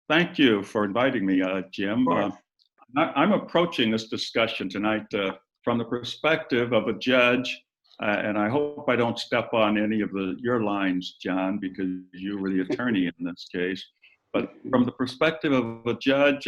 Thank you for inviting me, Jim. I'm approaching this discussion tonight from the perspective of a judge, and I hope I don't step on any of your lines, John, because you were the attorney in this case. But from the perspective of a judge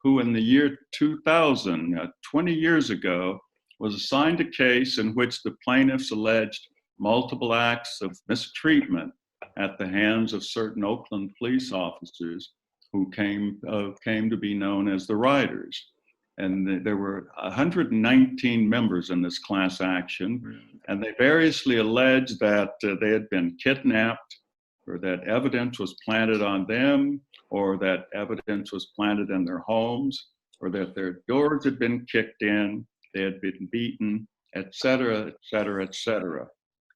who in the year 2000, 20 years ago, was assigned a case in which the plaintiffs alleged multiple acts of mistreatment at the hands of certain Oakland police officers who came to be known as the Riders. And there were 119 members in this class action, and they variously alleged that they had been kidnapped, or that evidence was planted on them, or that evidence was planted in their homes, or that their doors had been kicked in, they had been beaten, et cetera, et cetera, et cetera.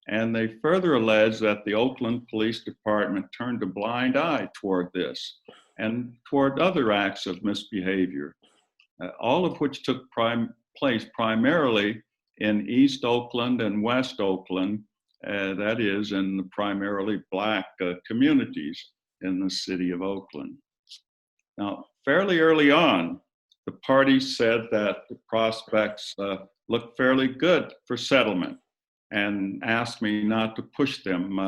And they further alleged that the Oakland Police Department turned a blind eye toward this and toward other acts of misbehavior, all of which took place primarily in East Oakland and West Oakland, that is, in the primarily Black communities in the city of Oakland. Now, fairly early on, the parties said that the prospects looked fairly good for settlement and asked me not to push them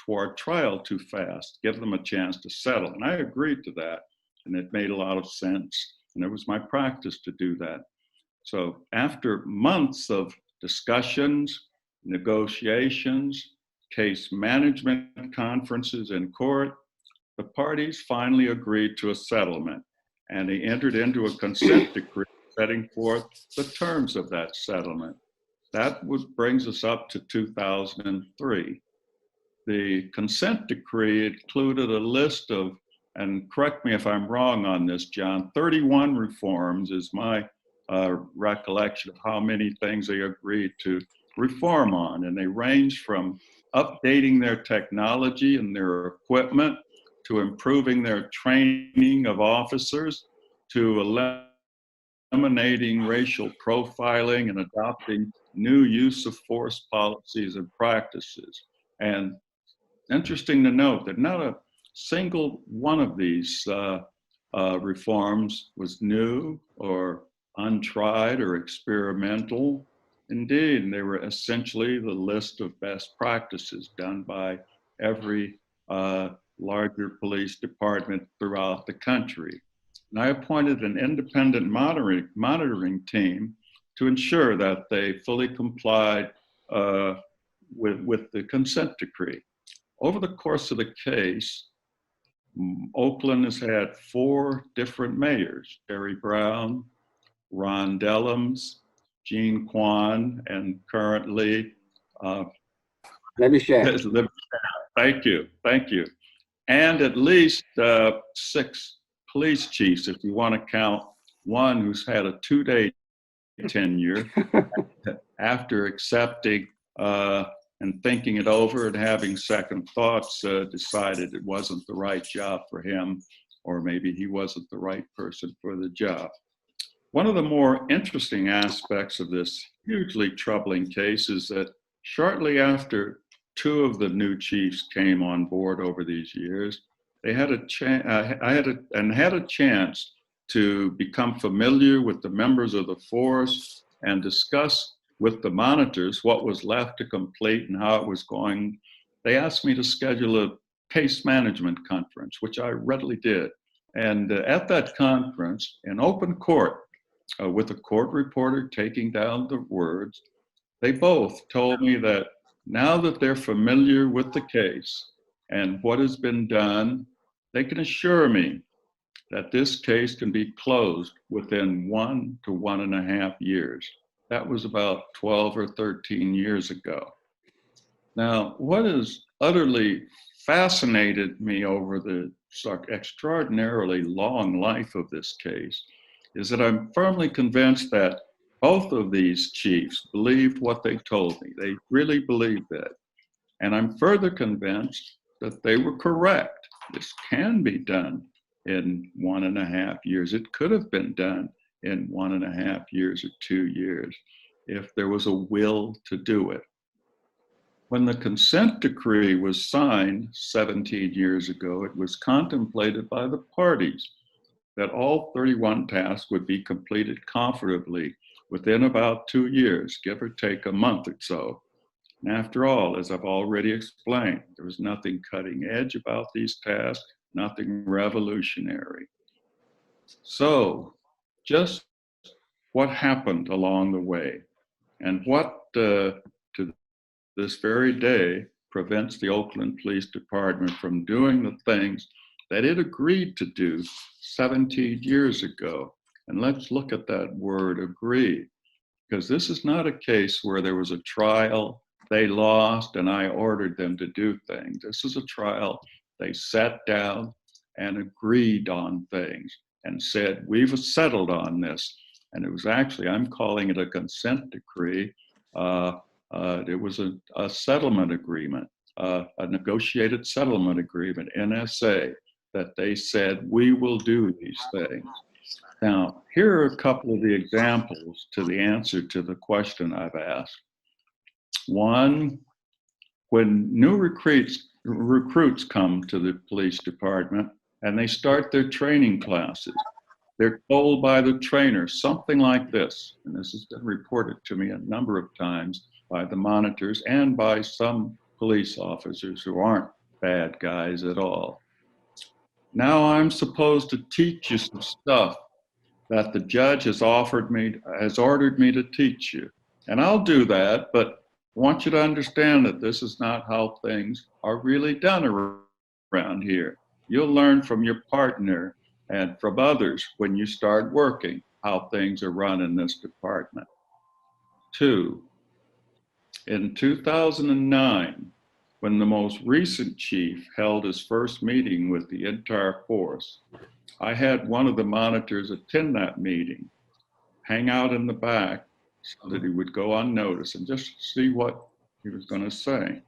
toward trial too fast, give them a chance to settle. And I agreed to that, and it made a lot of sense. And it was my practice to do that. So after months of discussions, negotiations, case management conferences in court, the parties finally agreed to a settlement, and they entered into a consent decree setting forth the terms of that settlement. That brings us up to 2003. The consent decree included a list of, and correct me if I'm wrong on this, John, 31 reforms is my recollection of how many things they agreed to reform on. And they range from updating their technology and their equipment, to improving their training of officers, to eliminating racial profiling and adopting new use of force policies and practices. And interesting to note that not a single one of these reforms was new or untried or experimental. Indeed, they were essentially the list of best practices done by every larger police department throughout the country. And I appointed an independent monitoring team to ensure that they fully complied with the consent decree. Over the course of the case, Oakland has had 4 different mayors: Jerry Brown, Ron Dellums, Gene Kwan, and currently Libby Shea. Thank you. And at least 6 police chiefs, if you want to count one who's had a 2-day tenure after accepting and thinking it over and having second thoughts, decided it wasn't the right job for him, or maybe he wasn't the right person for the job. One of the more interesting aspects of this hugely troubling case is that shortly after 2 of the new chiefs came on board over these years, they had a chance to become familiar with the members of the force and discuss with the monitors what was left to complete and how it was going. They asked me to schedule a case management conference, which I readily did. And at that conference, in open court, with a court reporter taking down the words, they both told me that now that they're familiar with the case and what has been done, they can assure me that this case can be closed within 1 to 1.5 years. That was about 12 or 13 years ago. Now, what has utterly fascinated me over the extraordinarily long life of this case is that I'm firmly convinced that both of these chiefs believed what they told me. They really believed that. And I'm further convinced that they were correct. This can be done in 1.5 years. It could have been done in 1.5 years or 2 years if there was a will to do it. When the consent decree was signed 17 years ago, it was contemplated by the parties that all 31 tasks would be completed comfortably within about 2 years, give or take a month or so. And after all, as I've already explained, there was nothing cutting edge about these tasks, nothing revolutionary. So, just what happened along the way, and what to this very day prevents the Oakland Police Department from doing the things that it agreed to do 17 years ago. And let's look at that word agree, because this is not a case where there was a trial, they lost, and I ordered them to do things. This is a trial, they sat down and agreed on things and said, we've settled on this. And it was actually, I'm calling it a consent decree. It was a settlement agreement, a negotiated settlement agreement, NSA, that they said, we will do these things. Now, here are a couple of the examples to the answer to the question I've asked. One, when new recruits come to the police department and they start their training classes, they're told by the trainer something like this, and this has been reported to me a number of times by the monitors and by some police officers who aren't bad guys at all. Now I'm supposed to teach you some stuff that the judge has ordered me to teach you. And I'll do that, but I want you to understand that this is not how things are really done around here. You'll learn from your partner and from others when you start working how things are run in this department. 2, in 2009, when the most recent chief held his first meeting with the entire force, I had one of the monitors attend that meeting, hang out in the back so that he would go unnoticed and just see what he was going to say.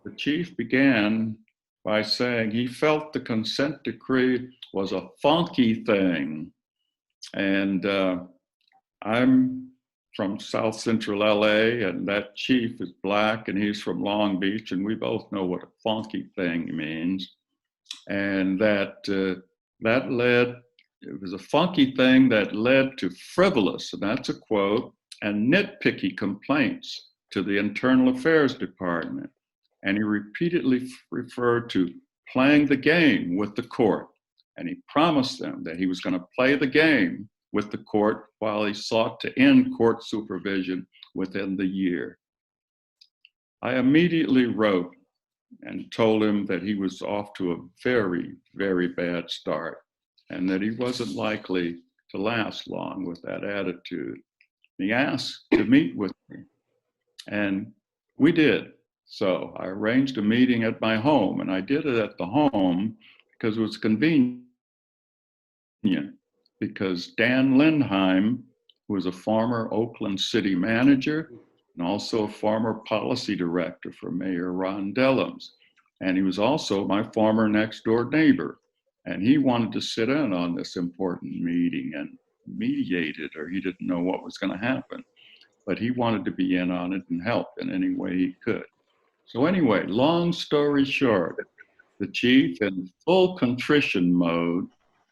The chief began by saying he felt the consent decree was a funky thing. And I'm from South Central LA, and that chief is black and he's from Long Beach, and we both know what a funky thing means. And that it was a funky thing that led to frivolous, and that's a quote, and nitpicky complaints to the Internal Affairs Department. And he repeatedly referred to playing the game with the court. And he promised them that he was going to play the game with the court while he sought to end court supervision within the year. I immediately wrote and told him that he was off to a very, very bad start and that he wasn't likely to last long with that attitude. He asked to meet with me, and we did. So I arranged a meeting at my home, and I did it at the home because it was convenient, because Dan Lindheim, who was a former Oakland city manager and also a former policy director for Mayor Ron Dellums, and he was also my former next door neighbor. And he wanted to sit in on this important meeting and mediate it, or he didn't know what was going to happen. But he wanted to be in on it and help in any way he could. So anyway, long story short, the chief, in full contrition mode,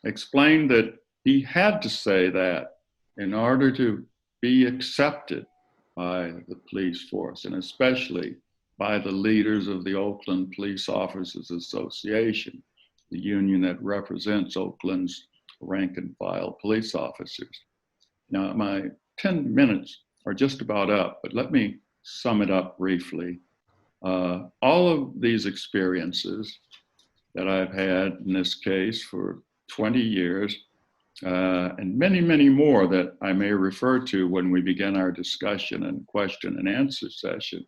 explained that he had to say that in order to be accepted by the police force, and especially by the leaders of the Oakland Police Officers Association, the union that represents Oakland's rank and file police officers. Now, my 10 minutes are just about up, but let me sum it up briefly. All of these experiences that I've had in this case for 20 years, and many, many more that I may refer to when we begin our discussion and question and answer session,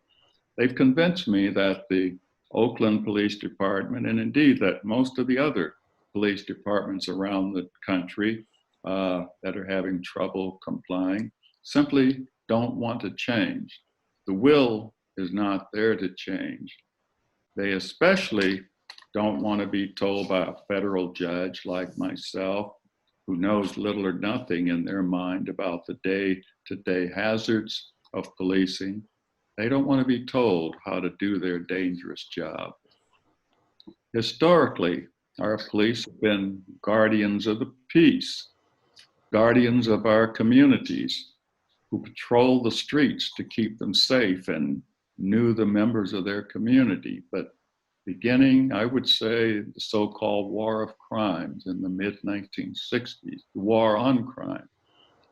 they've convinced me that the Oakland Police Department, and indeed that most of the other police departments around the country that are having trouble complying, simply don't want to change. The will is not there to change. They especially don't want to be told by a federal judge like myself, who knows little or nothing in their mind about the day-to-day hazards of policing, They don't want to be told how to do their dangerous job. Historically, our police have been guardians of the peace, guardians of our communities, who patrol the streets to keep them safe and knew the members of their community. But beginning, I would say, the so-called war of crimes in the mid-1960s, the war on crime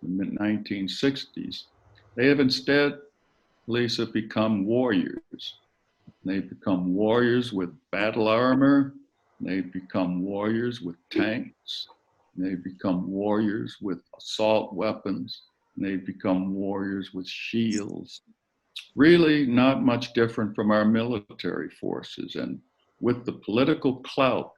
in the mid-1960s, they have instead, police have become warriors. They've become warriors with battle armor. They've become warriors with tanks. They've become warriors with assault weapons. They've become warriors with shields. Really not much different from our military forces. And with the political clout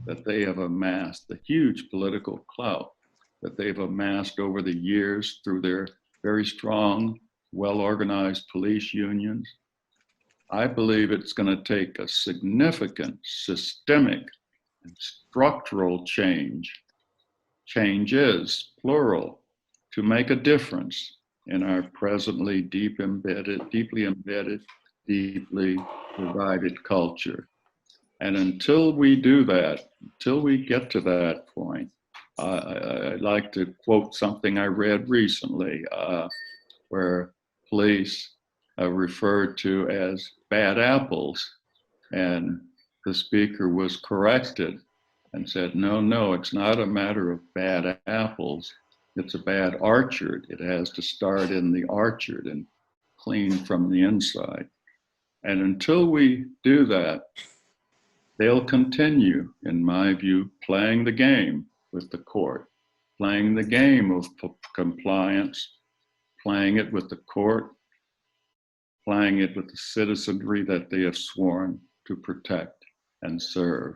that they have amassed, the huge political clout that they've amassed over the years through their very strong, well-organized police unions, I believe it's going to take a significant systemic and structural changes, plural, to make a difference in our presently deeply embedded, deeply divided culture. And until we do that, until we get to that point, I'd like to quote something I read recently, where police referred to as bad apples, and the speaker was corrected and said, no, it's not a matter of bad apples, it's a bad orchard. It has to start in the orchard and clean from the inside. And until we do that, they'll continue, in my view, playing the game with the court, playing the game of compliance, playing it with the court, playing it with the citizenry that they have sworn to protect and serve.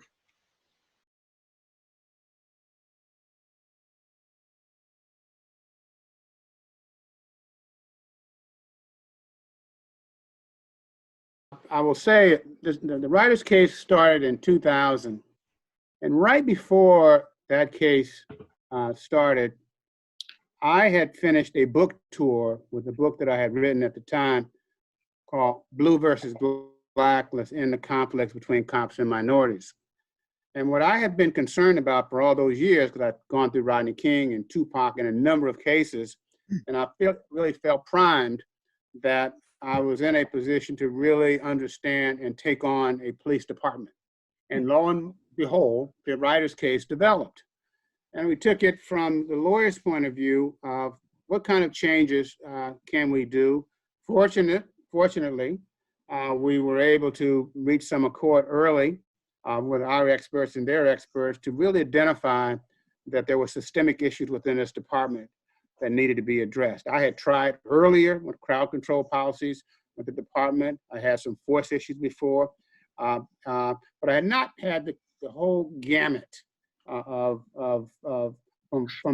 I will say the writer's case started in 2000. And right before that case started, I had finished a book tour with the book that I had written at the time called Blue versus Blacklist in the Conflicts Between Cops and Minorities. And what I had been concerned about for all those years, because I'd gone through Rodney King and Tupac in a number of cases, and I really felt primed that I was in a position to really understand and take on a police department. And lo and behold, the writer's case developed. And we took it from the lawyer's point of view of what kind of changes can we do. Fortunately, we were able to reach some accord early with our experts and their experts to really identify that there were systemic issues within this department that needed to be addressed. I had tried earlier with crowd control policies with the department. I had some force issues before, but I had not had the whole gamut from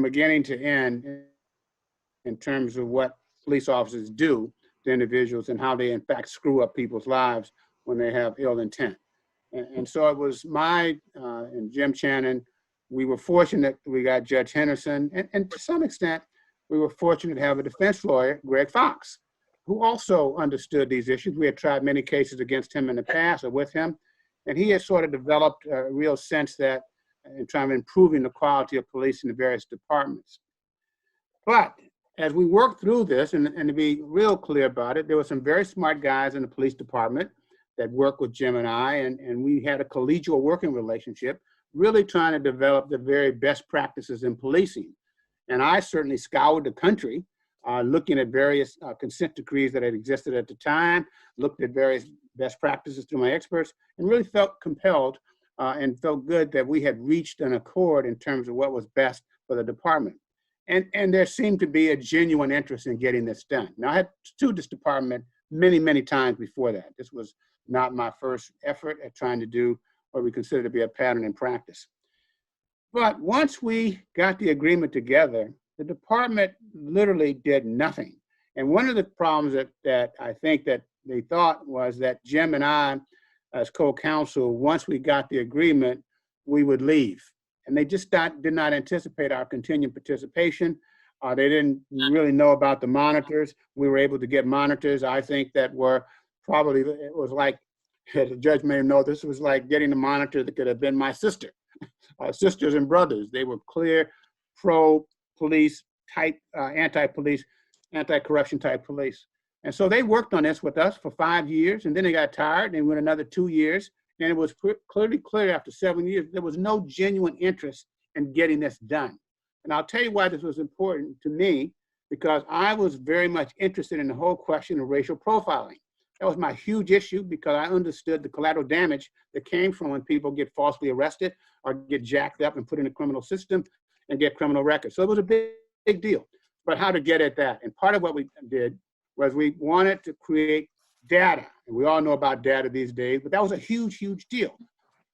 beginning to end in terms of what police officers do to individuals and how they in fact screw up people's lives when they have ill intent. And so it was and Jim Channon, we were fortunate we got Judge Henderson, and to some extent, we were fortunate to have a defense lawyer, Greg Fox, who also understood these issues. We had tried many cases against him in the past or with him, and he had sort of developed a real sense that in terms of improving the quality of police in the various departments. But as we worked through this, and to be real clear about it, there were some very smart guys in the police department that worked with Jim and I, and we had a collegial working relationship, really trying to develop the very best practices in policing. And I certainly scoured the country, looking at various consent decrees that had existed at the time, looked at various best practices through my experts, and really felt compelled and felt good that we had reached an accord in terms of what was best for the department. And there seemed to be a genuine interest in getting this done. Now, I had sued this department many, many times before that. This was not my first effort at trying to do what we consider to be a pattern in practice. But once we got the agreement together, the department literally did nothing. And one of the problems that I think that they thought was that Jim and I, as co-counsel, once we got the agreement, we would leave. And they just did not anticipate our continued participation. They didn't really know about the monitors. We were able to get monitors, I think, that were probably, it was like, the judge may know, this was like getting a monitor that could have been my sister, sisters and brothers. They were clear, pro-police type, anti-police, anti-corruption type police. And so they worked on this with us for 5 years, and then they got tired, and they went another 2 years, and it was clearly clear after 7 years, there was no genuine interest in getting this done. And I'll tell you why this was important to me, because I was very much interested in the whole question of racial profiling. That was my huge issue, because I understood the collateral damage that came from when people get falsely arrested or get jacked up and put in a criminal system and get criminal records. So it was a big deal. But how to get at that? And part of what we did was we wanted to create data. And we all know about data these days, but that was a huge deal.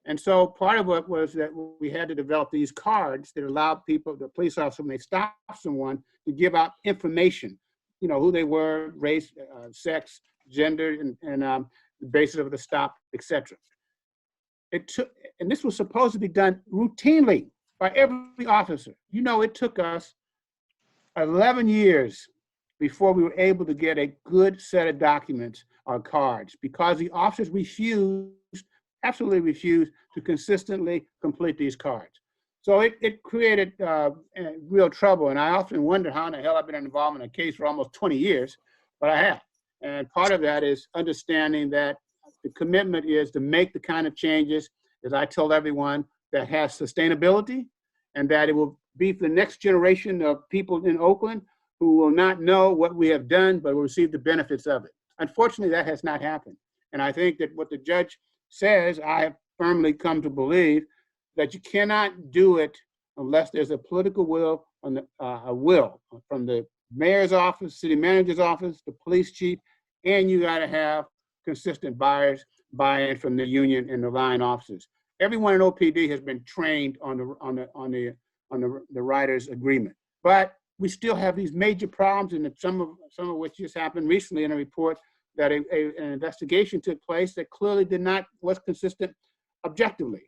And so part of what was that we had to develop these cards that allowed people, the police officer, when they stop someone, to give out information, you know, who they were, race, sex, gender, and the basis of the stop, etc. It took, and this was supposed to be done routinely by every officer. You know, it took us 11 years before we were able to get a good set of documents or cards, because the officers absolutely refused to consistently complete these cards. So it created real trouble. And I often wonder how in the hell I've been involved in a case for almost 20 years, but I have. And part of that is understanding that the commitment is to make the kind of changes, as I tell everyone, that has sustainability, and that it will be for the next generation of people in Oakland who will not know what we have done, but will receive the benefits of it. Unfortunately, that has not happened. And I think that what the judge says, I have firmly come to believe, that you cannot do it unless there's a political will, on the, a will from the mayor's office, city manager's office, the police chief, and you got to have consistent buy-in from the union and the line officers. Everyone in OPD has been trained on the writers' agreement, but we still have these major problems, and some of which just happened recently in a report that an investigation took place that clearly was consistent objectively.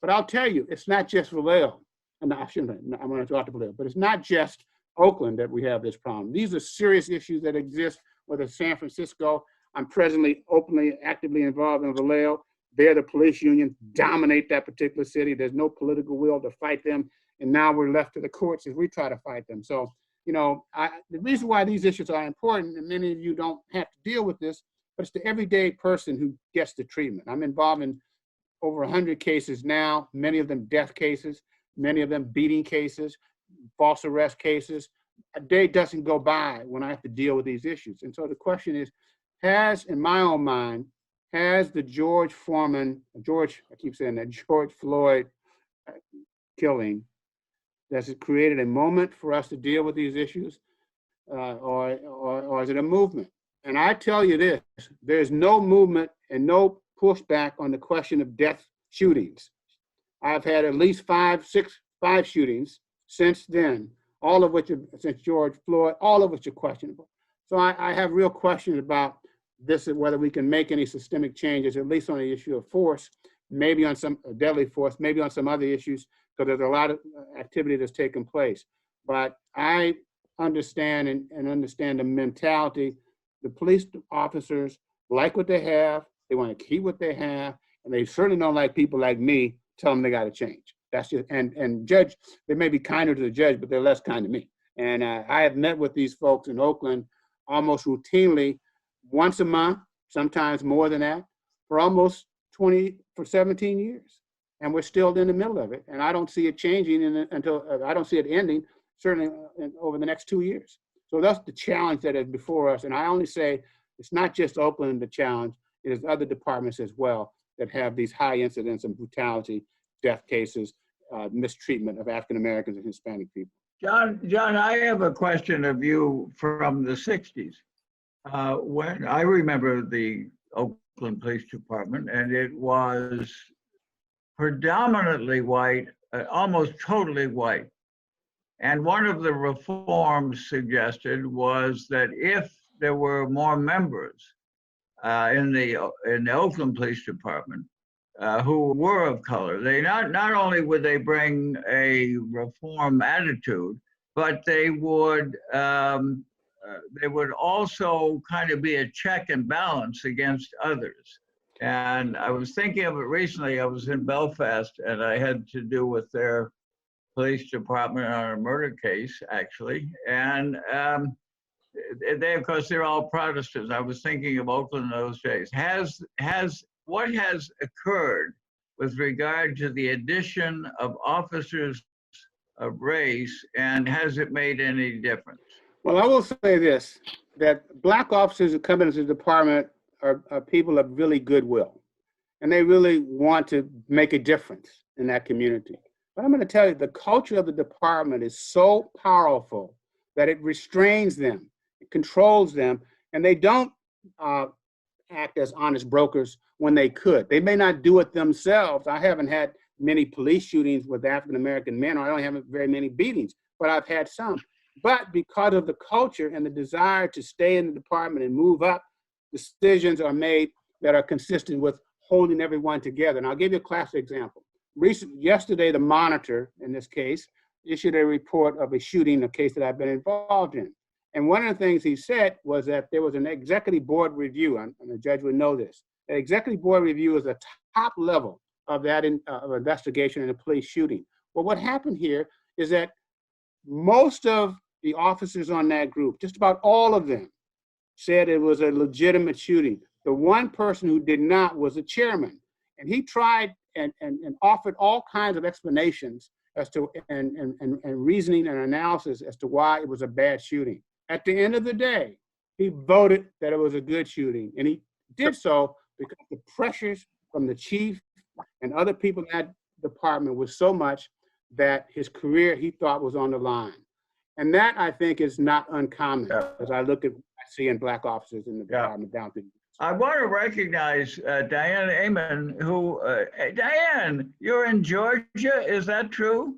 But I'll tell you, it's not just Vallejo, and I'm going to talk to Vallejo, but it's not just Oakland that we have this problem. These are serious issues that exist, whether it's San Francisco. I'm presently openly, actively involved in Vallejo. They're the police union, dominate that particular city. There's no political will to fight them. And now we're left to the courts as we try to fight them. So, you know, the reason why these issues are important, and many of you don't have to deal with this, but it's the everyday person who gets the treatment. I'm involved in over 100 cases now, many of them death cases, many of them beating cases, false arrest cases. A day doesn't go by when I have to deal with these issues. And so the question is, in my own mind, has the George Floyd killing, has it created a moment for us to deal with these issues, or is it a movement? And I tell you this, there's no movement and no pushback on the question of death shootings. I've had at least five shootings since then, all of which are, since George Floyd, all of which are questionable. So I have real questions about this, whether we can make any systemic changes, at least on the issue of force, maybe on some deadly force, maybe on some other issues, because there's a lot of activity that's taken place. But I understand and understand the mentality. The police officers like what they have, they want to keep what they have, and they certainly don't like people like me tell them they got to change. That's just, and judge, they may be kinder to the judge, but they're less kind to me. And I have met with these folks in Oakland almost routinely, once a month, sometimes more than that, for 17 years. And we're still in the middle of it. And I don't see it changing until, I don't see it ending, certainly over the next 2 years. So that's the challenge that is before us. And I only say, it's not just Oakland the challenge, it is other departments as well that have these high incidents of brutality, death cases, mistreatment of African Americans and Hispanic people. John, I have a question of you from the 60s. When I remember the Oakland Police Department, and it was predominantly white, almost totally white. And one of the reforms suggested was that if there were more members in the Oakland Police Department who were of color, they not only would they bring a reform attitude, but they would also kind of be a check and balance against others. And I was thinking of it recently. I was in Belfast, and I had to do with their police department on a murder case, actually. And they, of course, they're all Protestants. I was thinking of Oakland in those days. What has occurred with regard to the addition of officers of race, and has it made any difference? Well, I will say this, that Black officers who come into the department are people of really goodwill, and they really want to make a difference in that community. But I'm going to tell you, the culture of the department is so powerful that it restrains them, it controls them, and they don't act as honest brokers when they could. They may not do it themselves. I haven't had many police shootings with African-American men, or I don't have very many beatings, but I've had some. But because of the culture and the desire to stay in the department and move up, decisions are made that are consistent with holding everyone together. And I'll give you a classic example. Yesterday, the Monitor, in this case, issued a report of a shooting, a case that I've been involved in. And one of the things he said was that there was an executive board review, and the judge would know this. An executive board review is the top level of that of investigation in a police shooting. Well, what happened here is that most of the officers on that group, just about all of them, said it was a legitimate shooting. The one person who did not was the chairman. And he tried and offered all kinds of explanations as to, and reasoning and analysis as to why it was a bad shooting. At the end of the day, he voted that it was a good shooting. And he did so because the pressures from the chief and other people in that department was so much that his career, he thought, was on the line. And that, I think, is not uncommon as I look at what I see in Black officers in the department down through. I want to recognize Diane Amon, who, Diane, you're in Georgia, is that true?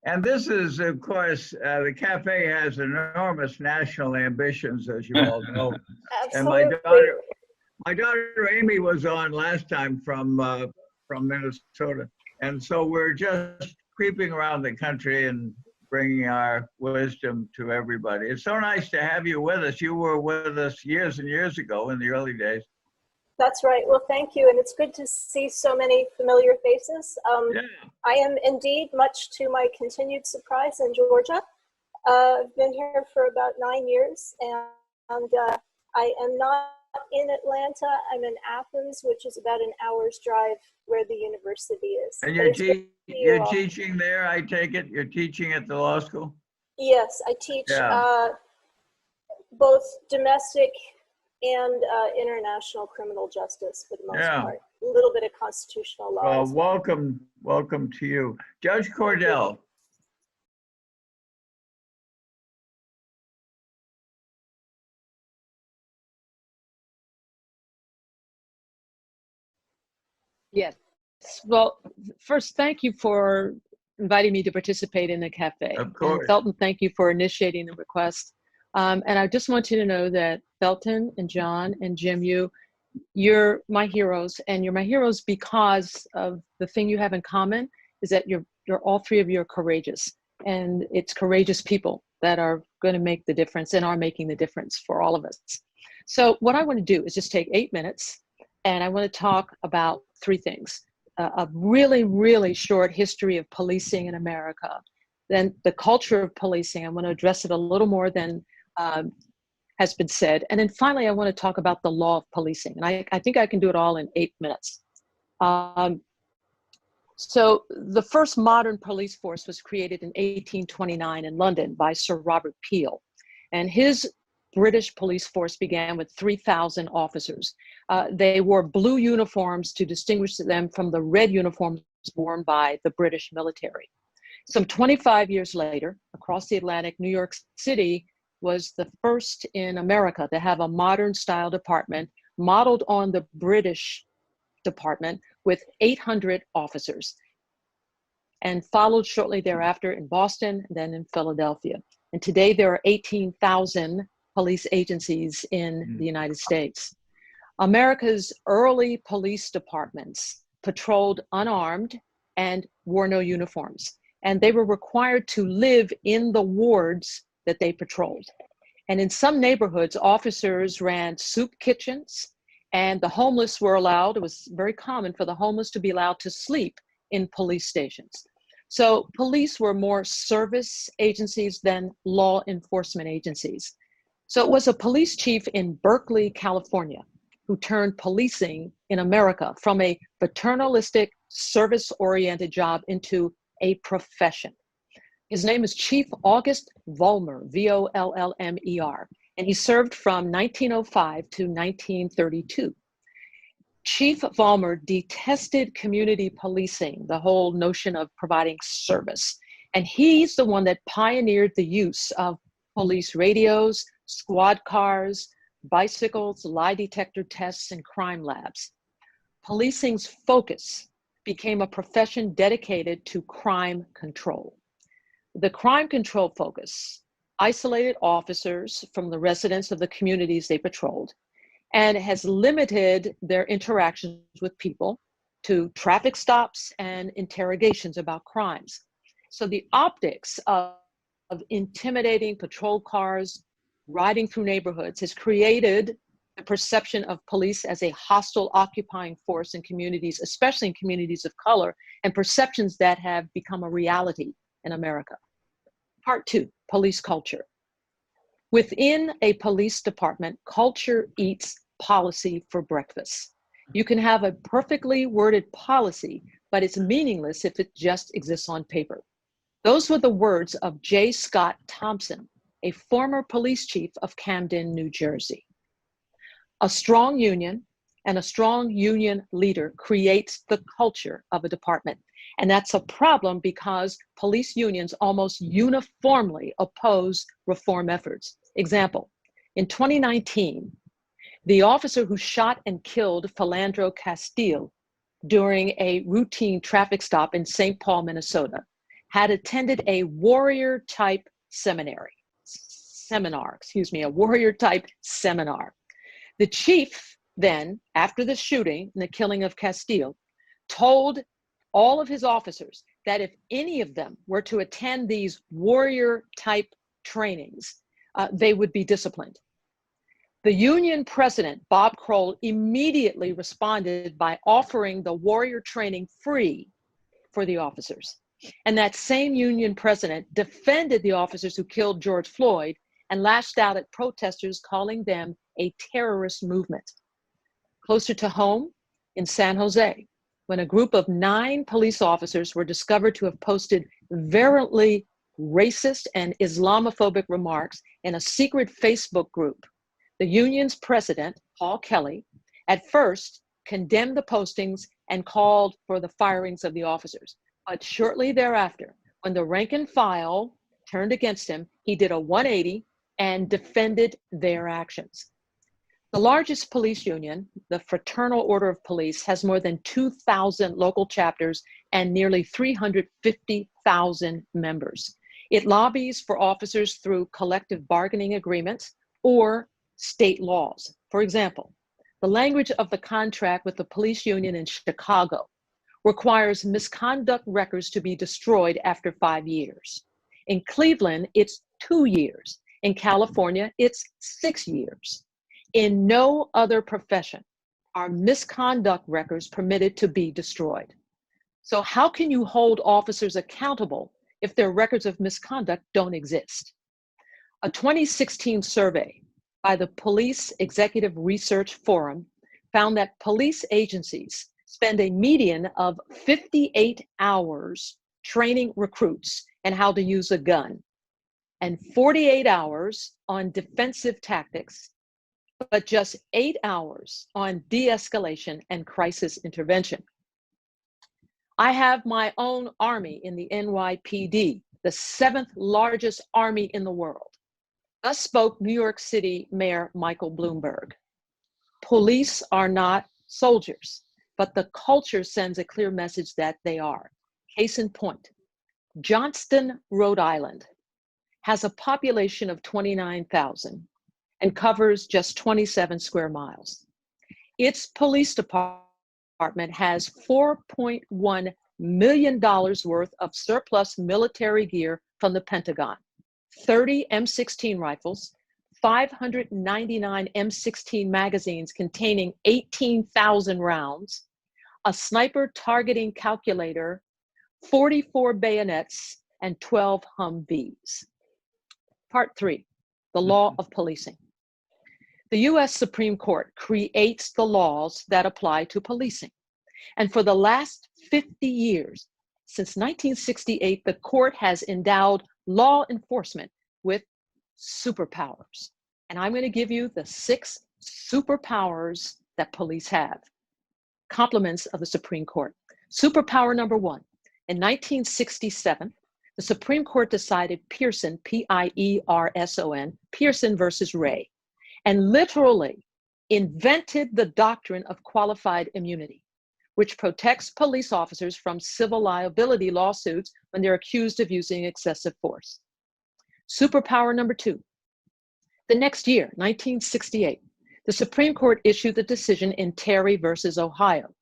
And this is, of course, the cafe has enormous national ambitions, as you all know. Absolutely. And my daughter Amy was on last time from Minnesota. And so we're just creeping around the country and bringing our wisdom to everybody. It's so nice to have you with us. You were with us years and years ago in the early days. That's right. Well, thank you. And it's good to see so many familiar faces. Yeah. I am indeed, much to my continued surprise, in Georgia. I've been here for about 9 years, and I am not in Atlanta. I'm in Athens, which is about an hour's drive where the university is. And you're teaching there, I take it? You're teaching at the law school? Yes, I teach both domestic and international criminal justice for the most part. A little bit of constitutional law. Well, welcome to you. Judge Cordell. Yes. Well, first, thank you for inviting me to participate in the cafe. Of course. And Felton, thank you for initiating the request. And I just want you to know that Felton and John and Jim, you're my heroes, and you're my heroes because of the thing you have in common is that you're all three of you are courageous, and it's courageous people that are going to make the difference and are making the difference for all of us. So what I want to do is just take 8 minutes, and I want to talk about three things. A really, really short history of policing in America, then the culture of policing. I want to address it a little more than has been said. And then finally, I want to talk about the law of policing. And I think I can do it all in 8 minutes. So the first modern police force was created in 1829 in London by Sir Robert Peel. And his British police force began with 3,000 officers. They wore blue uniforms to distinguish them from the red uniforms worn by the British military. Some 25 years later, across the Atlantic, New York City was the first in America to have a modern style department modeled on the British department with 800 officers, and followed shortly thereafter in Boston, then in Philadelphia. And today there are 18,000 police agencies in the United States. America's early police departments patrolled unarmed and wore no uniforms. and they were required to live in the wards that they patrolled. And in some neighborhoods, officers ran soup kitchens, and the homeless were allowed, it was very common for the homeless to be allowed to sleep in police stations. So police were more service agencies than law enforcement agencies. So it was a police chief in Berkeley, California, who turned policing in America from a paternalistic, service-oriented job into a profession. His name is Chief August Vollmer, V-O-L-L-M-E-R, and he served from 1905 to 1932. Chief Vollmer detested community policing, the whole notion of providing service. And he's the one that pioneered the use of police radios, squad cars, bicycles, lie detector tests, and crime labs. Policing's focus became a profession dedicated to crime control. The crime control focus isolated officers from the residents of the communities they patrolled and has limited their interactions with people to traffic stops and interrogations about crimes. So the optics of intimidating patrol cars riding through neighborhoods has created the perception of police as a hostile occupying force in communities, especially in communities of color, and perceptions that have become a reality in America. Part 2, police culture. Within a police department, culture eats policy for breakfast. You can have a perfectly worded policy, but it's meaningless if it just exists on paper. Those were the words of J. Scott Thompson, a former police chief of Camden, New Jersey. A strong union and a strong union leader creates the culture of a department. And that's a problem because police unions almost uniformly oppose reform efforts. Example, in 2019, the officer who shot and killed Philandro Castile during a routine traffic stop in St. Paul, Minnesota, had attended a warrior-type seminar. The chief then, after the shooting and the killing of Castile, told all of his officers that if any of them were to attend these warrior-type trainings, they would be disciplined. The union president, Bob Kroll, immediately responded by offering the warrior training free for the officers. And that same union president defended the officers who killed George Floyd and lashed out at protesters, calling them a terrorist movement. Closer to home, in San Jose, when a group of 9 police officers were discovered to have posted virulently racist and Islamophobic remarks in a secret Facebook group, the union's president, Paul Kelly, at first condemned the postings and called for the firings of the officers. But shortly thereafter, when the rank and file turned against him, he did a 180 and defended their actions. The largest police union, the Fraternal Order of Police, has more than 2,000 local chapters and nearly 350,000 members. It lobbies for officers through collective bargaining agreements or state laws. For example, the language of the contract with the police union in Chicago requires misconduct records to be destroyed after 5 years. In Cleveland, it's 2 years. In California, it's 6 years. In no other profession are misconduct records permitted to be destroyed. So how can you hold officers accountable if their records of misconduct don't exist? A 2016 survey by the Police Executive Research Forum found that police agencies spend a median of 58 hours training recruits in how to use a gun and 48 hours on defensive tactics, but just 8 hours on de-escalation and crisis intervention. I have my own army in the NYPD, the 7th largest army in the world. Thus spoke New York City Mayor Michael Bloomberg. Police are not soldiers, but the culture sends a clear message that they are. Case in point, Johnston, Rhode Island has a population of 29,000 and covers just 27 square miles. Its police department has $4.1 million worth of surplus military gear from the Pentagon, 30 M16 rifles, 599 M16 magazines containing 18,000 rounds, a sniper targeting calculator, 44 bayonets, and 12 Humvees. Part 3, the law of policing. The US Supreme Court creates the laws that apply to policing. And for the last 50 years, since 1968, the court has endowed law enforcement with superpowers. And I'm going to give you the 6 superpowers that police have. Compliments of the Supreme Court. Superpower number 1. In 1967, the Supreme Court decided Pearson, P-I-E-R-S-O-N, Pearson versus Ray, and literally invented the doctrine of qualified immunity, which protects police officers from civil liability lawsuits when they're accused of using excessive force. Superpower number 2. The next year, 1968, the Supreme Court issued the decision in Terry versus Ohio.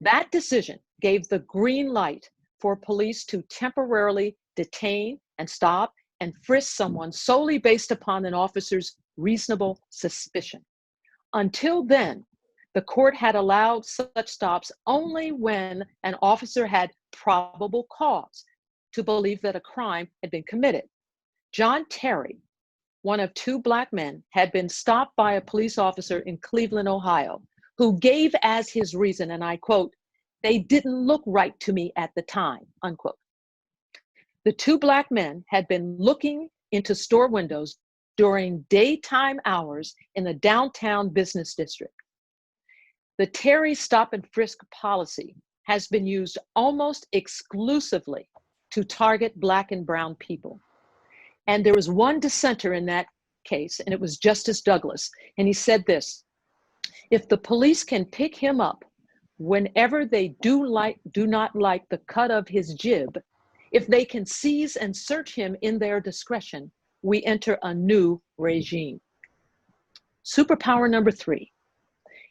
That decision gave the green light for police to temporarily detain and stop and frisk someone solely based upon an officer's reasonable suspicion. Until then, the court had allowed such stops only when an officer had probable cause to believe that a crime had been committed. John Terry, one of 2 Black men, had been stopped by a police officer in Cleveland, Ohio, who gave as his reason, and I quote, "They didn't look right to me at the time," unquote. The 2 Black men had been looking into store windows during daytime hours in the downtown business district. The Terry stop and frisk policy has been used almost exclusively to target Black and brown people. And there was one dissenter in that case, and it was Justice Douglas. And he said this: if the police can pick him up whenever they do not like the cut of his jib, if they can seize and search him in their discretion, we enter a new regime. Superpower number 3.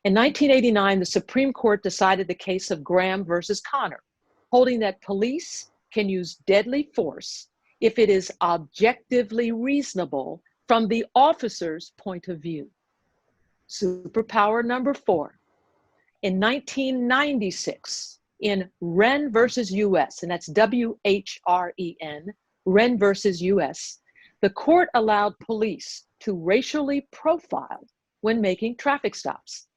In 1989, the Supreme Court decided the case of Graham versus Connor, holding that police can use deadly force if it is objectively reasonable from the officer's point of view. Superpower number 4. In 1996, in Wren versus US, and that's W-H-R-E-N, Wren versus US, the court allowed police to racially profile when making traffic stops.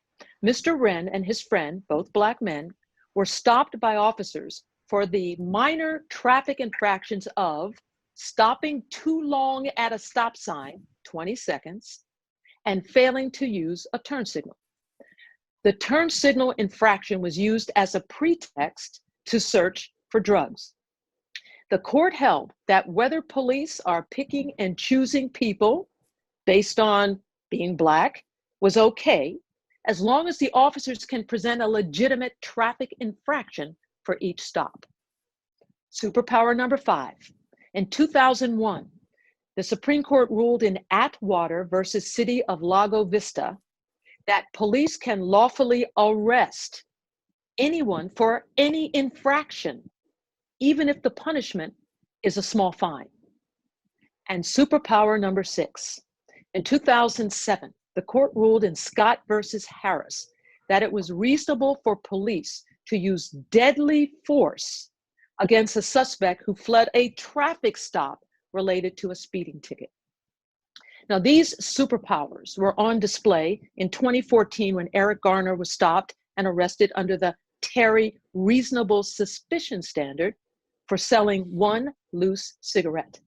Mr. Wren and his friend, both Black men, were stopped by officers for the minor traffic infractions of stopping too long at a stop sign, 20 seconds, and failing to use a turn signal. The turn signal infraction was used as a pretext to search for drugs. The court held that whether police are picking and choosing people based on being Black was okay, as long as the officers can present a legitimate traffic infraction for each stop. Superpower number 5. In 2001, the Supreme Court ruled in Atwater versus City of Lago Vista that police can lawfully arrest anyone for any infraction, even if the punishment is a small fine. And superpower number 6. In 2007, the court ruled in Scott versus Harris that it was reasonable for police to use deadly force against a suspect who fled a traffic stop related to a speeding ticket. Now, these superpowers were on display in 2014 when Eric Garner was stopped and arrested under the Terry reasonable suspicion standard for selling 1 loose cigarette.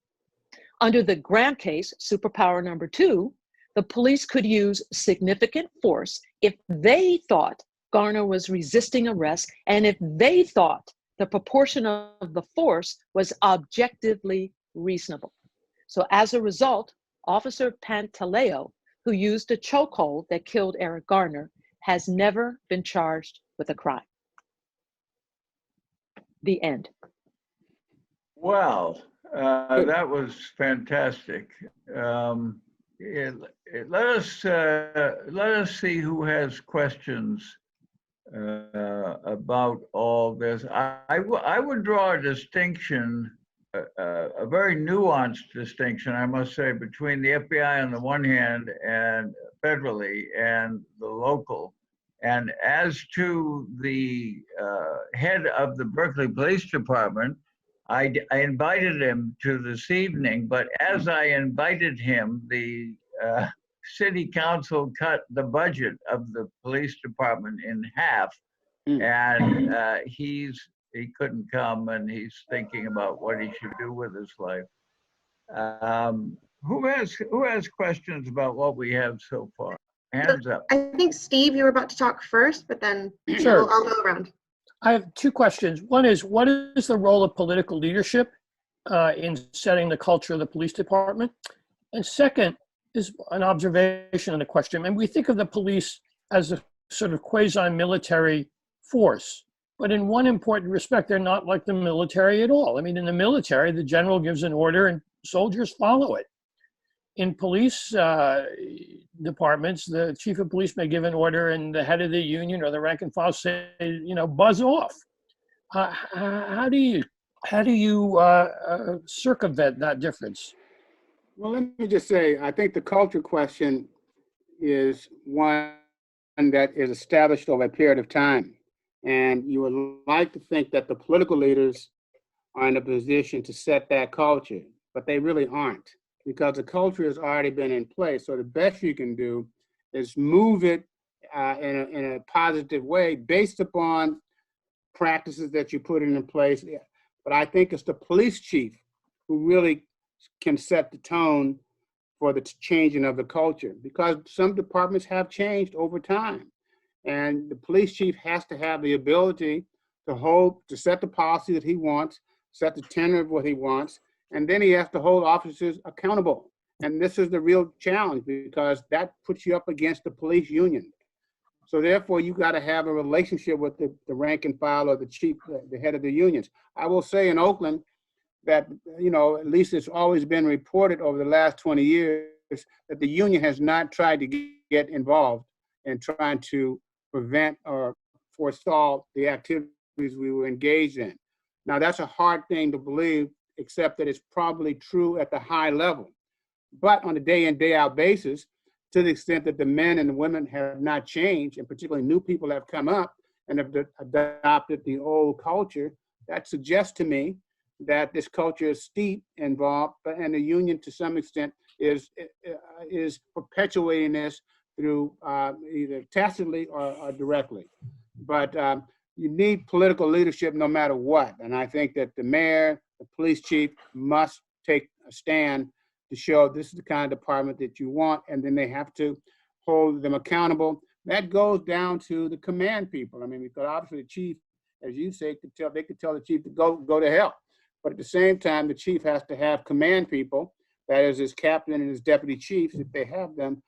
Under the Graham case, superpower number 2, the police could use significant force if they thought Garner was resisting arrest and if they thought the proportion of the force was objectively reasonable. So as a result, Officer Pantaleo, who used a chokehold that killed Eric Garner, has never been charged with a crime. The end. Well, that was fantastic. Let us see who has questions about all this. I would draw a distinction, a very nuanced distinction, I must say, between the FBI on the one hand and federally and the local. And as to the head of the Berkeley Police Department, I invited him to this evening, but as I invited him, the city council cut the budget of the police department in half, and he couldn't come, and he's thinking about what he should do with his life. Who has questions about what we have so far? Hands up. I think Steve, you were about to talk first, but then Sure. I'll go around. I have two questions. One is, what is the role of political leadership in setting the culture of the police department? And second is an observation and a question. And we think of the police as a sort of quasi-military force, but in one important respect, they're not like the military at all. I mean, in the military, the general gives an order and soldiers follow it. In police departments, the chief of police may give an order and the head of the union or the rank and file say, buzz off. How do you circumvent that difference? Well, let me just say, I think the culture question is one that is established over a period of time. And you would like to think that the political leaders are in a position to set that culture, but they really aren't, because the culture has already been in place. So the best you can do is move it in a positive way based upon practices that you put in place. But I think it's the police chief who really can set the tone for the changing of the culture, because some departments have changed over time. And the police chief has to have the ability to set the policy that he wants, set the tenor of what he wants, and then he has to hold officers accountable. And this is the real challenge, because that puts you up against the police union. So therefore, you got to have a relationship with the rank and file or the chief, the head of the unions. I will say in Oakland that, at least it's always been reported over the last 20 years that the union has not tried to get involved in trying to prevent or forestall the activities we were engaged in. Now, that's a hard thing to believe, except that it's probably true at the high level. But on a day in, day out basis, to the extent that the men and the women have not changed, and particularly new people have come up and have adopted the old culture, that suggests to me that this culture is steep involved, and the union to some extent is perpetuating this through either tacitly or directly. But you need political leadership no matter what. And I think that the mayor, the police chief must take a stand to show this is the kind of department that you want, and then they have to hold them accountable. That goes down to the command people. I mean, because obviously the chief, as you say, they could tell the chief to go to hell. But at the same time, the chief has to have command people, that is his captain and his deputy chiefs, if they have them,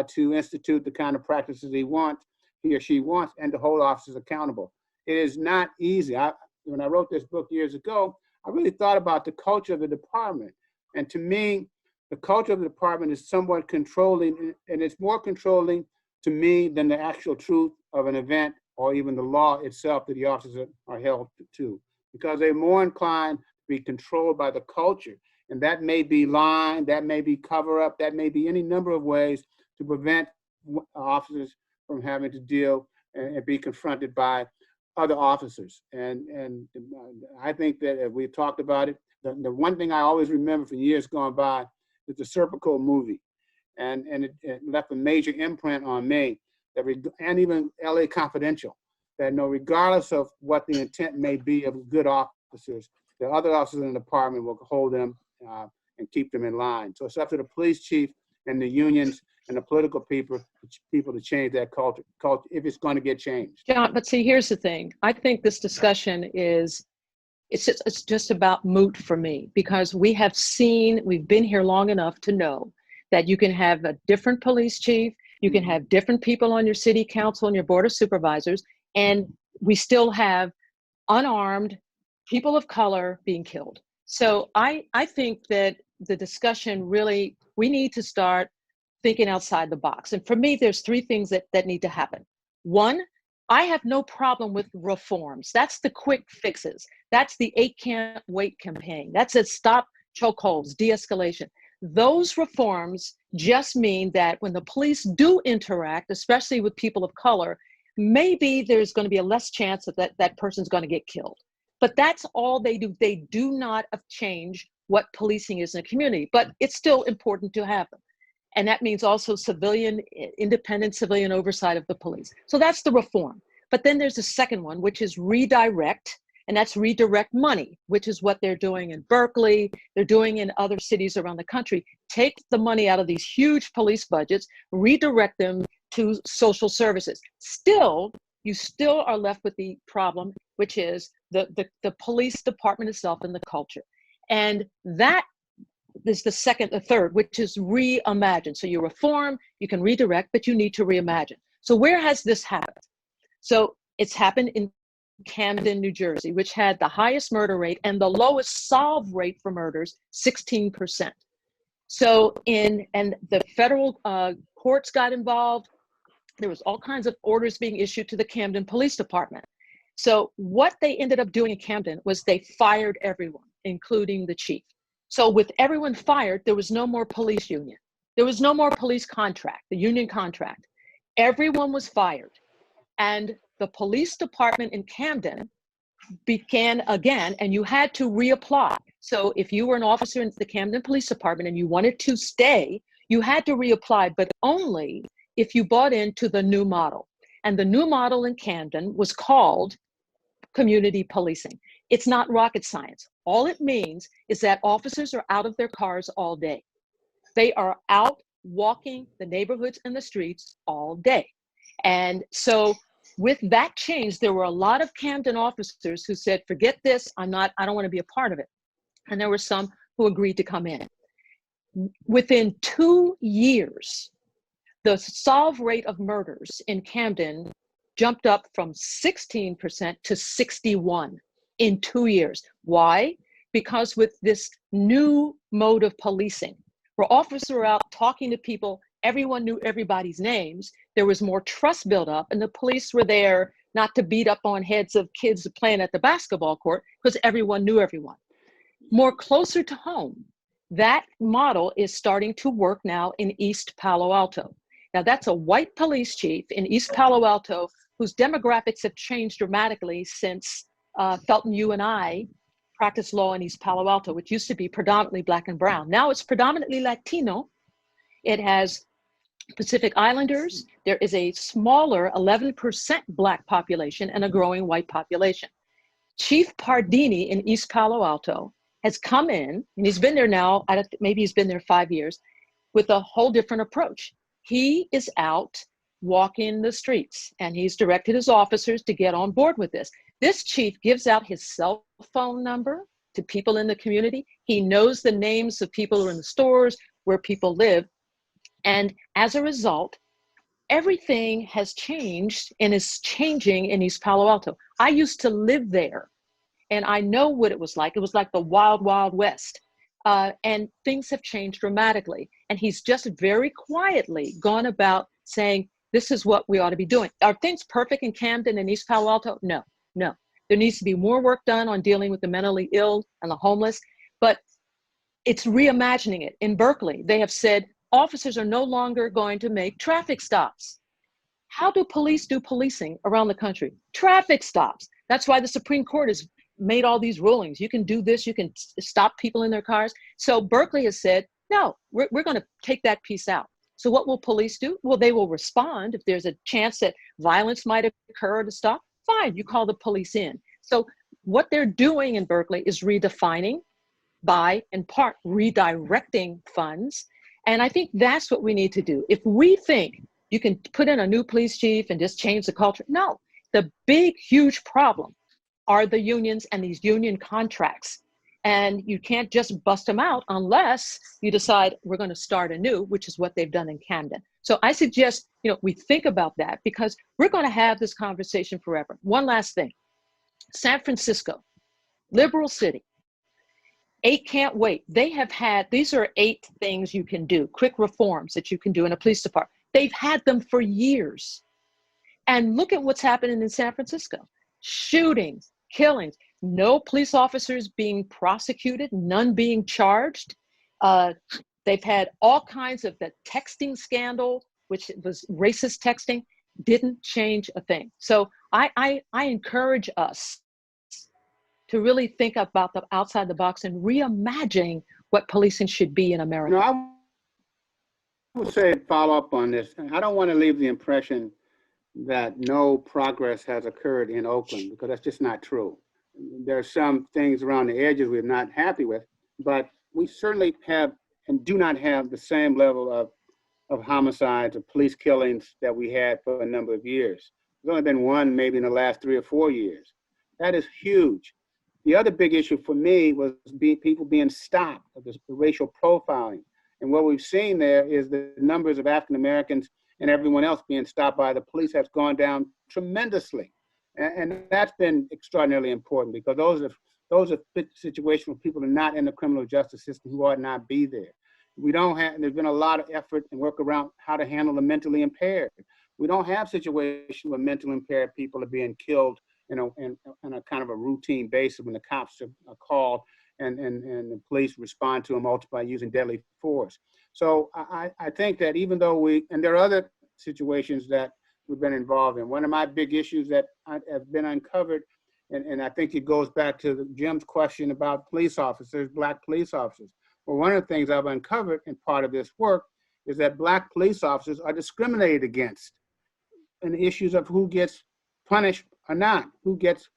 to institute the kind of practices he or she wants, and to hold officers accountable. It is not easy. When I wrote this book years ago, I really thought about the culture of the department. And to me, the culture of the department is somewhat controlling, and it's more controlling to me than the actual truth of an event or even the law itself that the officers are held to, because they're more inclined to be controlled by the culture. And that may be lying, that may be cover up, that may be any number of ways to prevent officers from having to deal and be confronted by other officers. And I think that we've talked about it. The one thing I always remember from years gone by is the Serpico movie. And it left a major imprint on me, and even LA Confidential, that regardless of what the intent may be of good officers, the other officers in the department will hold them and keep them in line. So it's up to the police chief and the unions and the political people to change that culture if it's going to get changed. John, but see, here's the thing. I think this discussion it's just about moot for me, because we've been here long enough to know that you can have a different police chief, you can have different people on your city council and your board of supervisors, and we still have unarmed people of color being killed. So I think that the discussion really, we need to start thinking outside the box. And for me, there's three things that need to happen. One, I have no problem with reforms. That's the quick fixes. That's the 8 can't wait campaign. That's a stop chokeholds, de-escalation. Those reforms just mean that when the police do interact, especially with people of color, maybe there's going to be a less chance that that person's going to get killed. But that's all they do. They do not change what policing is in a community, but it's still important to have them. And that means also independent civilian oversight of the police. So that's the reform. But then there's a second one, which is redirect, and that's redirect money, which is what they're doing in Berkeley, they're doing in other cities around the country. Take the money out of these huge police budgets, redirect them to social services. Still, you still are left with the problem, which is the police department itself and the culture. And that is the third, which is reimagine. So you reform, you can redirect, but you need to reimagine. So where has this happened? So it's happened in Camden, New Jersey, which had the highest murder rate and the lowest solve rate for murders, 16%. So and the federal courts got involved. There was all kinds of orders being issued to the Camden Police Department. So what they ended up doing in Camden was they fired everyone, including the chief. So with everyone fired, there was no more police union. There was no more police contract, the union contract. Everyone was fired. And the police department in Camden began again, and you had to reapply. So if you were an officer in the Camden Police Department and you wanted to stay, you had to reapply, but only if you bought into the new model. And the new model in Camden was called community policing. It's not rocket science. All it means is that officers are out of their cars all day. They are out walking the neighborhoods and the streets all day. And so with that change, there were a lot of Camden officers who said, forget this, I don't want to be a part of it. And there were some who agreed to come in. Within 2 years, the solve rate of murders in Camden jumped up from 16% to 61% in 2 years. Why? Because with this new mode of policing, where officers were out talking to people, everyone knew everybody's names, there was more trust built up, and the police were there not to beat up on heads of kids playing at the basketball court, because everyone knew everyone. More closer to home, that model is starting to work now in East Palo Alto. Now that's a white police chief in East Palo Alto whose demographics have changed dramatically since Felton, you and I practiced law in East Palo Alto, which used to be predominantly Black and brown. Now it's predominantly Latino. It has Pacific Islanders. There is a smaller 11% Black population and a growing white population. Chief Pardini in East Palo Alto has come in, and he's been there now, maybe he's been there 5 years, with a whole different approach. He is out walking the streets, and he's directed his officers to get on board with this. This chief gives out his cell phone number to people in the community. He knows the names of people who are in the stores, where people live. And as a result, everything has changed and is changing in East Palo Alto. I used to live there, and I know what it was like. It was like the wild, wild west. And things have changed dramatically. And he's just very quietly gone about saying, this is what we ought to be doing. Are things perfect in Camden and East Palo Alto? No, no. There needs to be more work done on dealing with the mentally ill and the homeless, but it's reimagining it. In Berkeley, they have said officers are no longer going to make traffic stops. How do police do policing around the country? Traffic stops. That's why the Supreme Court has made all these rulings. You can do this, you can stop people in their cars. So Berkeley has said, no, we're going to take that piece out. So what will police do? Well, they will respond. If there's a chance that violence might occur to stop, fine, you call the police in. So what they're doing in Berkeley is redefining, by, in part, redirecting funds. And I think that's what we need to do. If we think you can put in a new police chief and just change the culture, no. The big, huge problem are the unions and these union contracts. And you can't just bust them out unless you decide we're going to start anew, which is what they've done in Camden. So I suggest, we think about that, because we're going to have this conversation forever. One last thing. San Francisco, liberal city. 8 can't wait. They have had, these are 8 things you can do, quick reforms that you can do in a police department. They've had them for years. And look at what's happening in San Francisco. Shootings, killings, no police officers being prosecuted, none being charged. They've had all kinds of the texting scandal, which was racist texting, didn't change a thing. So I encourage us to really think about the outside the box and reimagine what policing should be in America. You know, I would say follow up on this. I don't want to leave the impression that no progress has occurred in Oakland, because that's just not true. There are some things around the edges we're not happy with, but we certainly have and do not have the same level of homicides or police killings that we had for a number of years. There's only been one maybe in the last 3 or 4 years. That is huge. The other big issue for me was people being stopped, the racial profiling. And what we've seen there is the numbers of African Americans and everyone else being stopped by the police has gone down tremendously. And that's been extraordinarily important, because those are situations where people are not in the criminal justice system who ought not be there. We don't have, there's been a lot of effort and work around how to handle the mentally impaired. We don't have situations where mentally impaired people are being killed in a kind of a routine basis when the cops are called and the police respond to them ultimately using deadly force. So I think that even though and there are other situations that we've been involved in. One of my big issues that have been uncovered, and I think it goes back to Jim's question about police officers, Black police officers. Well, one of the things I've uncovered in part of this work is that Black police officers are discriminated against in issues of who gets punished or not, who gets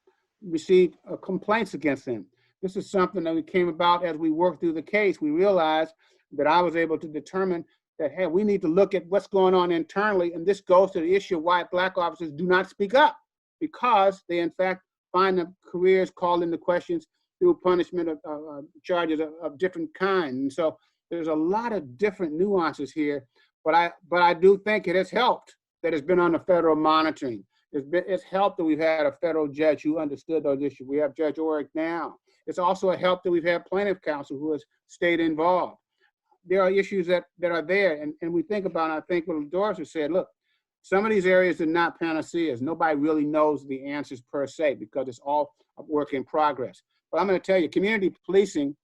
received complaints against them. This is something that came about as we worked through the case. We realized that I was able to determine that, hey, we need to look at what's going on internally, and this goes to the issue of why Black officers do not speak up, because they in fact find their careers called into questions through punishment of charges of different kinds. And so there's a lot of different nuances here, but I do think it has helped that it's been on the federal monitoring. It's helped that we've had a federal judge who understood those issues. We have Judge Orrick now. It's also a help that we've had plaintiff counsel who has stayed involved. There are issues that are there, and we think about, I think what Doris has said, look, some of these areas are not panaceas. Nobody really knows the answers per se, because it's all a work in progress. But I'm going to tell you, community policing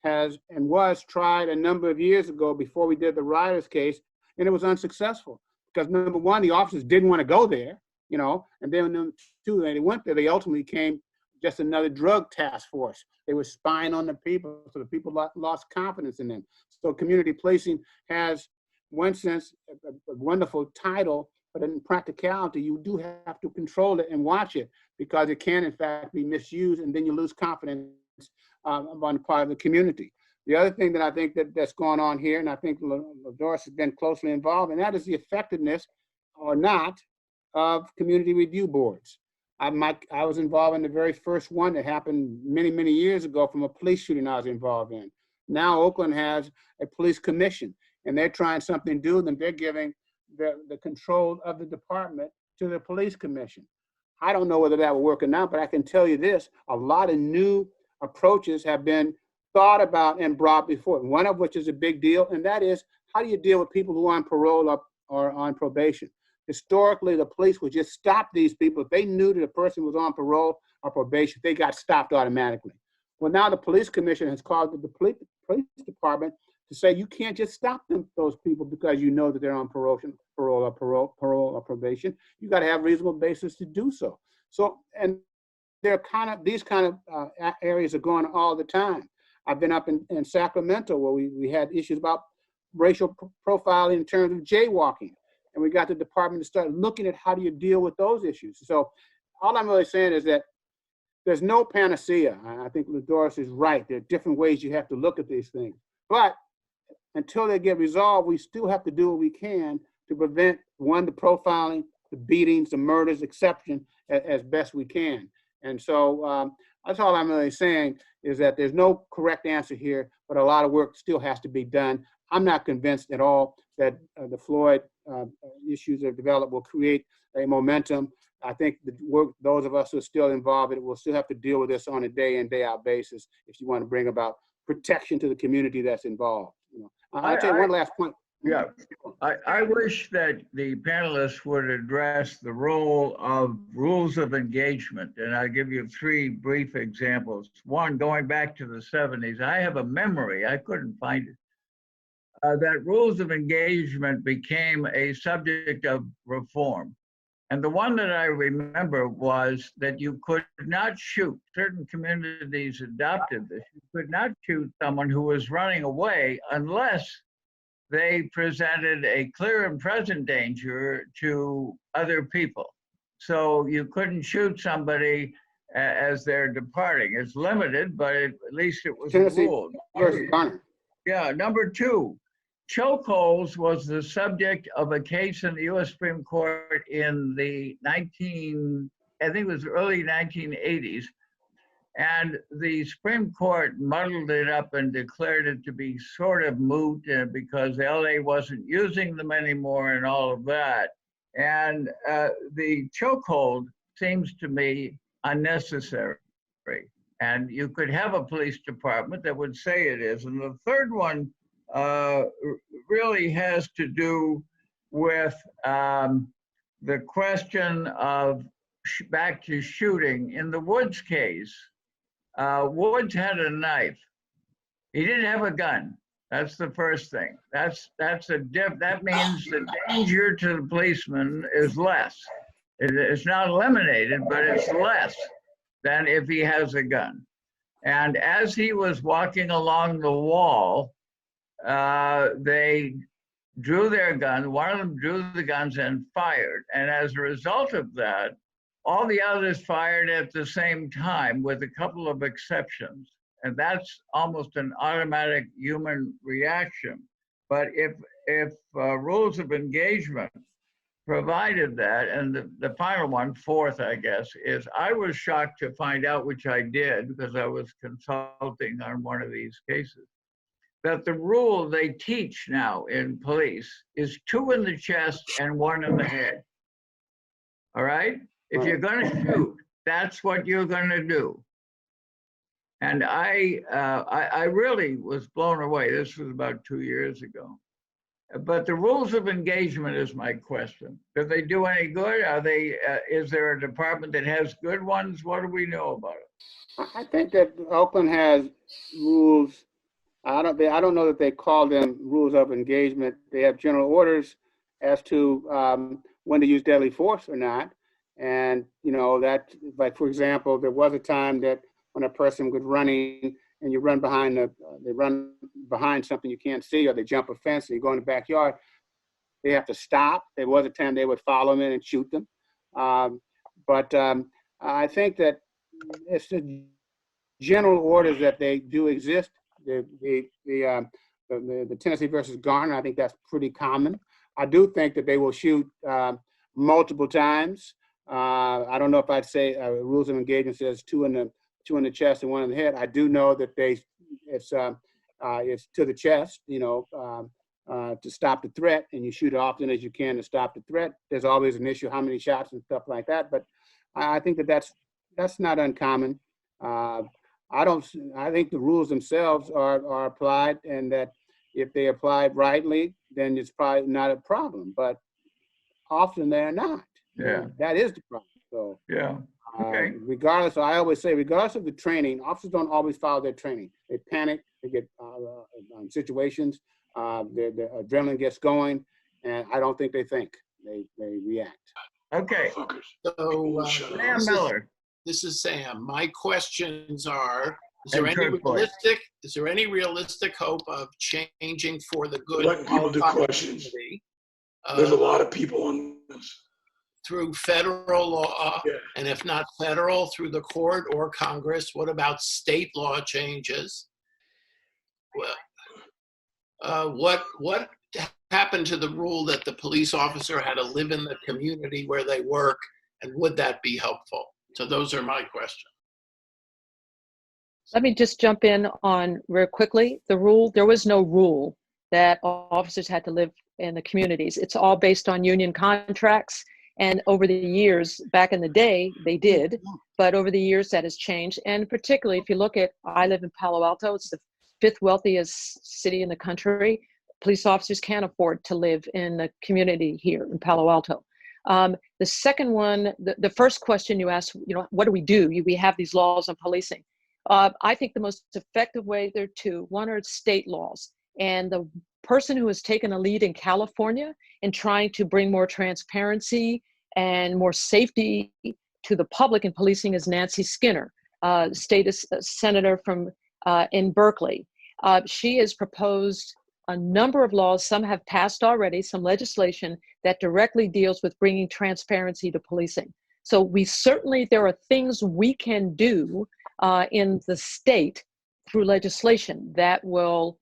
has and was tried a number of years ago before we did the Riders case, and it was unsuccessful. Because number one, the officers didn't want to go there, you know, and then number two, when they went there, they ultimately became just another drug task force. They were spying on the people, so the people lost confidence in them. So community policing has, one sense, a wonderful title, but in practicality, you do have to control it and watch it, because it can, in fact, be misused, and then you lose confidence on the part of the community. The other thing that I think that's going on here, and I think Doris has been closely involved, and that is the effectiveness or not of community review boards. I was involved in the very first one that happened many, many years ago from a police shooting I was involved in. Now Oakland has a police commission, and they're trying something new, and they're giving the control of the department to the police commission. I don't know whether that will work or not, but I can tell you this, a lot of new approaches have been thought about and brought before, one of which is a big deal, and that is, how do you deal with people who are on parole or on probation? Historically, the police would just stop these people. If they knew that a person was on parole or probation, they got stopped automatically. Well, now the police commission has called the police department to say you can't just stop those people because you know that they're on parole or probation. You got to have reasonable basis to do so. So, and these kind of areas are going all the time. I've been up in Sacramento where we had issues about racial profiling in terms of jaywalking. And we got the department to start looking at how do you deal with those issues. So all I'm really saying is that there's no panacea. I think Doris is right. There are different ways you have to look at these things. But until they get resolved, we still have to do what we can to prevent, one, the profiling, the beatings, the murders, exception, as best we can. And so that's all I'm really saying, is that there's no correct answer here, but a lot of work still has to be done. I'm not convinced at all that the Floyd issues that are developed will create a momentum. I think the work, those of us who are still involved in it, will still have to deal with this on a day in, day out basis if you want to bring about protection to the community that's involved. You know, I'll tell you one last point. Yeah, I wish that the panelists would address the role of rules of engagement. And I'll give you 3 brief examples. One, going back to the 70s, I have a memory, I couldn't find it, that rules of engagement became a subject of reform. And the one that I remember was that you could not shoot, certain communities adopted this, you could not shoot someone who was running away unless they presented a clear and present danger to other people. So you couldn't shoot somebody as they're departing. It's limited, but at least it was Tennessee ruled. versus Garner. Yeah, number 2, chokeholds was the subject of a case in the U.S. Supreme Court in the I think it was early 1980s. And the Supreme Court muddled it up and declared it to be sort of moot because LA wasn't using them anymore and all of that. And the chokehold seems to me unnecessary. And you could have a police department that would say it is. And the third one really has to do with the question of back to shooting. In the Woods case, Woods had a knife. He didn't have a gun. That's the first thing. That means the danger to the policeman is less. It's not eliminated, but it's less than if he has a gun. And as he was walking along the wall, they drew their gun. One of them drew the guns and fired. And as a result of that, all the others fired at the same time with a couple of exceptions. And that's almost an automatic human reaction. But if rules of engagement provided that, and the final one, 4th, I guess, is I was shocked to find out, which I did because I was consulting on one of these cases, that the rule they teach now in police is 2 in the chest and 1 in the head. All right? If you're going to shoot, that's what you're going to do. And I really was blown away. This was about 2 years ago. But the rules of engagement is my question. Do they do any good? Are they? Is there a department that has good ones? What do we know about it? I think that Oakland has rules. I don't know that they call them rules of engagement. They have general orders as to when to use deadly force or not. And, you know, that, like, for example, there was a time that when a person was running and you run behind they run behind something you can't see, or they jump a fence and you go in the backyard, they have to stop. There was a time they would follow them in and shoot them. But I think that it's the general orders that they do exist. The Tennessee versus Garner, I think that's pretty common. I do think that they will shoot multiple times. I don't know if I'd say rules of engagement says 2 in the chest and 1 in the head. I do know that it's to the chest, you know, to stop the threat, and you shoot as often as you can to stop the threat. There's always an issue how many shots and stuff like that, but I think that's not uncommon. I think the rules themselves are applied, and that if they applied rightly, then it's probably not a problem. But often they're not. Yeah, that is the problem. So yeah. Okay. Regardless, I always say, regardless of the training, officers don't always follow their training. They panic. They get situations. Their adrenaline gets going, and I don't think they think. They react. Okay. So, Sam Miller. This is Sam. My questions are: is there any realistic hope of changing for the good? Letting people do questions. There's a lot of people on this. Through federal law, Yeah. and if not federal, through the court or Congress. What about state law changes? Well, what happened to the rule that the police officer had to live in the community where they work, and would that be helpful? So those are my questions. Let me just jump in on real quickly. There was no rule that officers had to live in the communities. It's all based on union contracts. And over the years, back in the day, they did, but over the years that has changed. And particularly if you look at, I live in Palo Alto, it's the 5th wealthiest city in the country. police officers can't afford to live in the community here in Palo Alto. The second one, the first question you asked, what do? We have these laws on policing. I think the most effective way, there are two. One are state laws. And the person who has taken a lead in California in trying to bring more transparency and more safety to the public in policing is Nancy Skinner, state senator from in Berkeley. She has proposed a number of laws. Some have passed already, some legislation that directly deals with bringing transparency to policing. So there are things we can do in the state through legislation that will,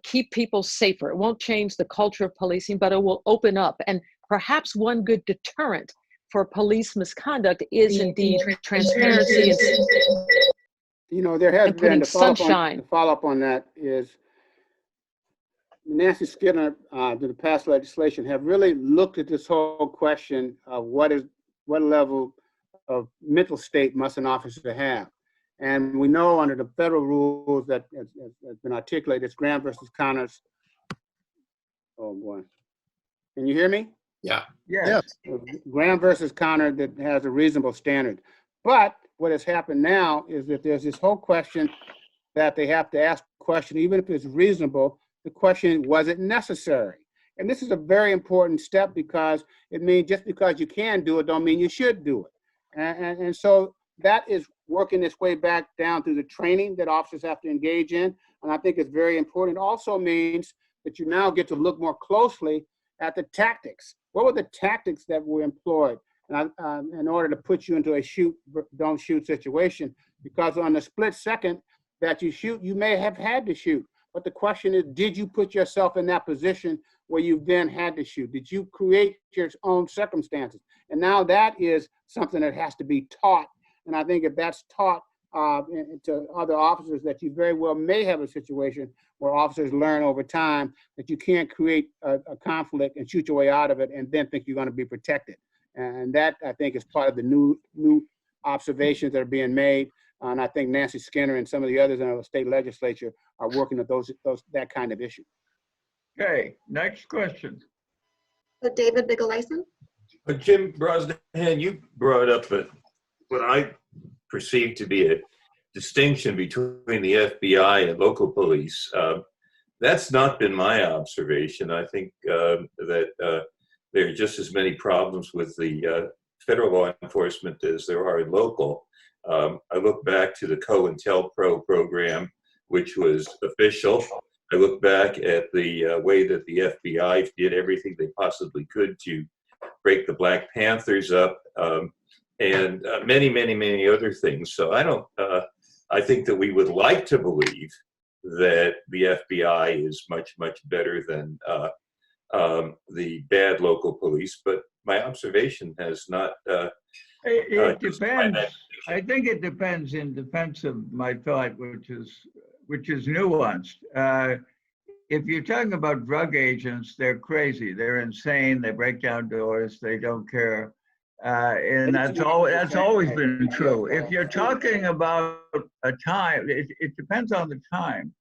keep people safer. It won't change the culture of policing, but it will open up. And perhaps one good deterrent for police misconduct is indeed transparency. There has been the sunshine. follow up on that is Nancy Skinner, the past legislation, have really looked at this whole question of what level of mental state must an officer have. And we know under the federal rules that has been articulated, it's Graham versus Connors. Oh boy. Can you hear me? Yeah. Yes. Graham versus Connor that has a reasonable standard. But what has happened now is that there's this whole question that they have to ask the question, even if it's reasonable, the question, was it necessary? And this is a very important step because it means just because you can do it don't mean you should do it. And so that is working its way back down through the training that officers have to engage in. And I think it's very important. It also means that you now get to look more closely at the tactics. What were the tactics that were employed in order to put you into a shoot, don't shoot situation? Because on the split second that you shoot, you may have had to shoot. But the question is, did you put yourself in that position where you then had to shoot? Did you create your own circumstances? And now that is something that has to be taught. And I think if that's taught to other officers, that you very well may have a situation where officers learn over time that you can't create a conflict and shoot your way out of it and then think you're going to be protected. And that, I think, is part of the new observations that are being made. And I think Nancy Skinner and some of the others in the state legislature are working at that kind of issue. Okay, next question. So David Bigelason? Jim Brosnahan, you brought up what I perceive to be a distinction between the FBI and local police. That's not been my observation. I think that there are just as many problems with the federal law enforcement as there are in local. I look back to the COINTELPRO program, which was official. I look back at the way that the FBI did everything they possibly could to break the Black Panthers up, and many, many, many other things. So I think that we would like to believe that the FBI is much, much better than the bad local police, but my observation has not. It depends. I think it depends in defense of my thought, which is nuanced. If you're talking about drug agents, they're crazy. They're insane. They break down doors. They don't care. And that's always been true. If you're talking about a time, it depends on the time.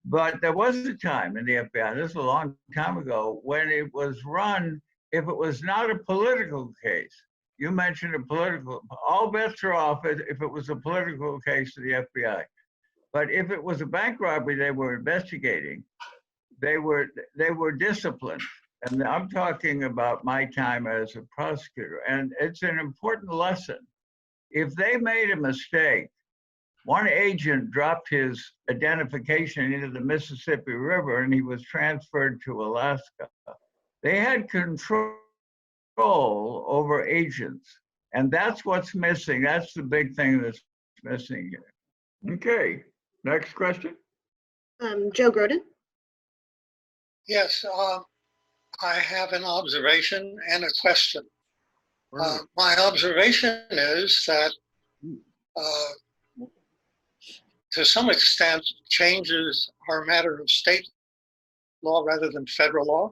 But there was a time in the FBI, this is a long time ago, when it was run, if it was not a political case. You mentioned a political, all bets are off if it was a political case to the FBI. But if it was a bank robbery they were investigating, they were disciplined. And I'm talking about my time as a prosecutor. And it's an important lesson. If they made a mistake, one agent dropped his identification into the Mississippi River and he was transferred to Alaska. They had control over agents. And that's what's missing. That's the big thing that's missing here. Okay, next question. Joe Groden. Yes, I have an observation and a question. My observation is that to some extent, changes are a matter of state law rather than federal law.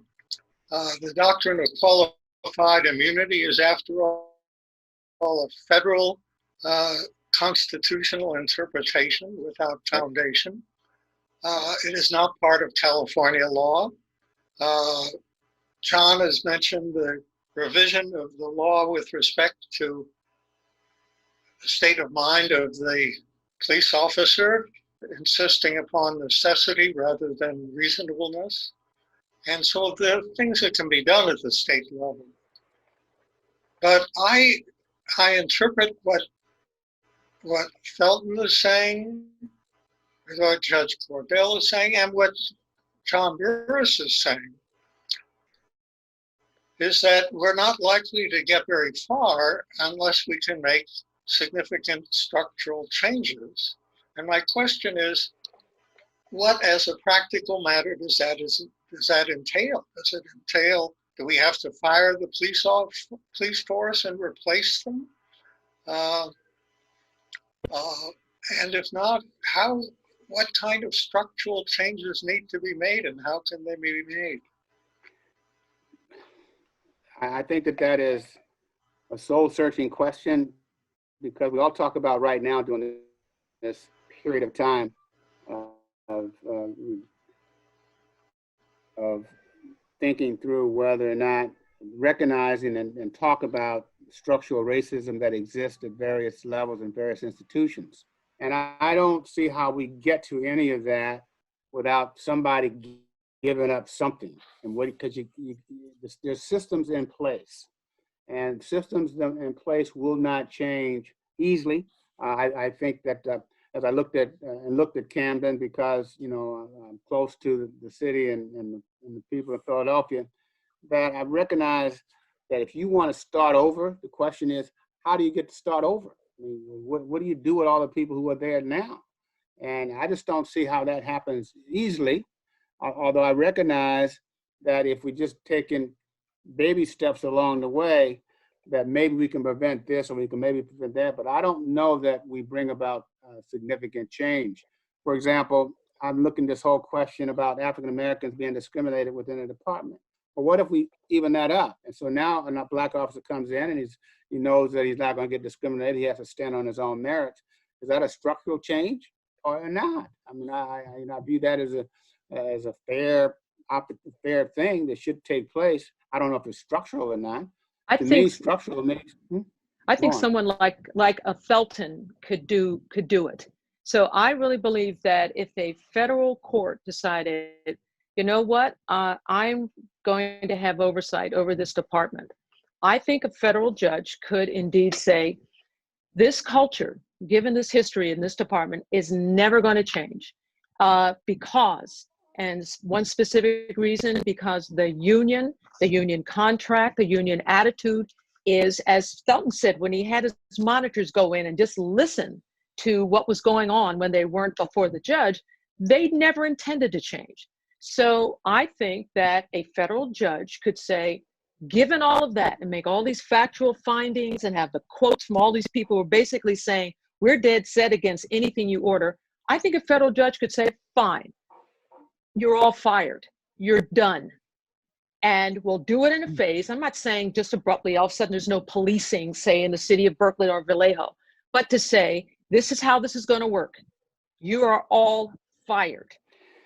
The doctrine of qualified immunity is, after all, a federal constitutional interpretation without foundation. It is not part of California law. John has mentioned the revision of the law with respect to the state of mind of the police officer, insisting upon necessity rather than reasonableness. And so there are things that can be done at the state level. But I interpret what Felton is saying, what Judge Cordell is saying, and what John Burris is saying, is that we're not likely to get very far unless we can make significant structural changes. And my question is, what as a practical matter does that entail? Does it entail, do we have to fire the police force and replace them? And if not, what kind of structural changes need to be made and how can they be made? I think that is a soul-searching question, because we all talk about right now during this period of time of thinking through whether or not recognizing and talk about structural racism that exists at various levels in various institutions. And I don't see how we get to any of that without somebody giving up something. And because there's systems in place, and systems in place will not change easily. I think that as I looked at Camden, because I'm close to the city and the people of Philadelphia, that I recognize that if you want to start over, the question is, how do you get to start over? I mean, what do you do with all the people who are there now? And I just don't see how that happens easily, although I recognize that if we just taking baby steps along the way, that maybe we can prevent this or we can maybe prevent that, but I don't know that we bring about significant change. For example, I'm looking at this whole question about African Americans being discriminated within a department. But what if we even that up? And so now a black officer comes in and he knows that he's not going to get discriminated. He has to stand on his own merits. Is that a structural change or not? I mean, I view that as a fair thing that should take place. I don't know if it's structural or not. I To think me, structural makes. I think Go on. someone like a Felton could do it. So I really believe that if a federal court decided, you know what, I'm going to have oversight over this department, I think a federal judge could indeed say, this culture, given this history in this department, is never going to change because, and one specific reason, because the union contract, the union attitude is, as Felton said, when he had his monitors go in and just listen to what was going on when they weren't before the judge, they never intended to change. So I think that a federal judge could say, given all of that and make all these factual findings and have the quotes from all these people who are basically saying, we're dead set against anything you order, I think a federal judge could say, fine, you're all fired, you're done. And we'll do it in a phase. I'm not saying just abruptly, all of a sudden there's no policing, say in the city of Berkeley or Vallejo, but to say, this is how this is going to work. You are all fired.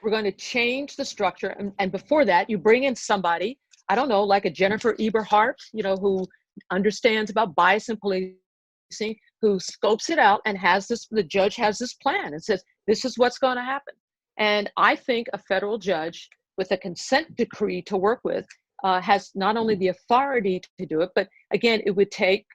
We're going to change the structure. And before that, you bring in somebody, I don't know, like a Jennifer Eberhardt, who understands about bias in policing, who scopes it out and the judge has this plan and says, this is what's going to happen. And I think a federal judge with a consent decree to work with has not only the authority to do it, but again, it would take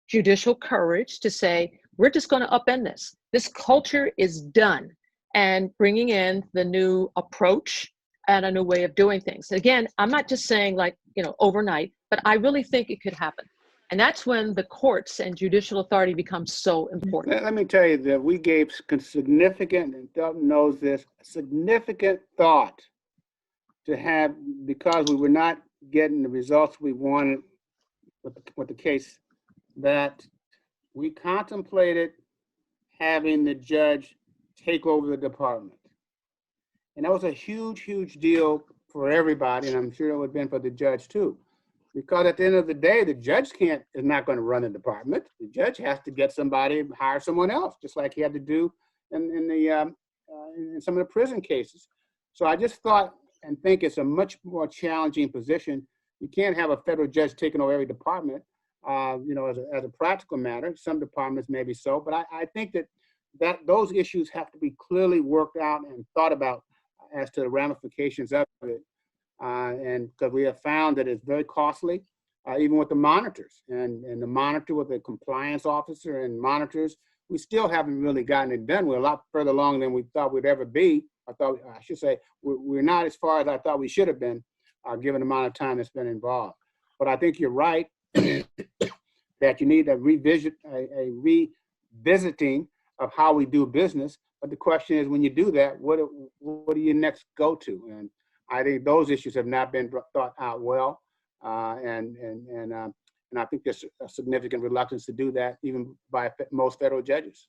judicial courage to say, we're just going to upend this. This culture is done. And bringing in the new approach and a new way of doing things. Again, I'm not just saying overnight, but I really think it could happen. And that's when the courts and judicial authority becomes so important. Let me tell you that we gave significant, and Felton knows this, significant thought to have, because we were not getting the results we wanted with the case, that we contemplated having the judge take over the department. And that was a huge, huge deal for everybody, and I'm sure it would have been for the judge too. Because at the end of the day, the judge is not going to run the department. The judge has to get somebody, hire someone else, just like he had to do in in some of the prison cases. So I just thought and think it's a much more challenging position. You can't have a federal judge taking over every department, as a practical matter. Some departments maybe so, but I think that those issues have to be clearly worked out and thought about as to the ramifications of it. And because we have found that it's very costly, even with the monitors and the monitor with the compliance officer and monitors, we still haven't really gotten it done. We're a lot further along than we thought we'd ever be. I should say, we're not as far as I thought we should have been, given the amount of time that's been involved. But I think you're right that you need a revisiting of how we do business. But the question is, when you do that, what do you next go to? And I think those issues have not been thought out well, and I think there's a significant reluctance to do that, even by most federal judges.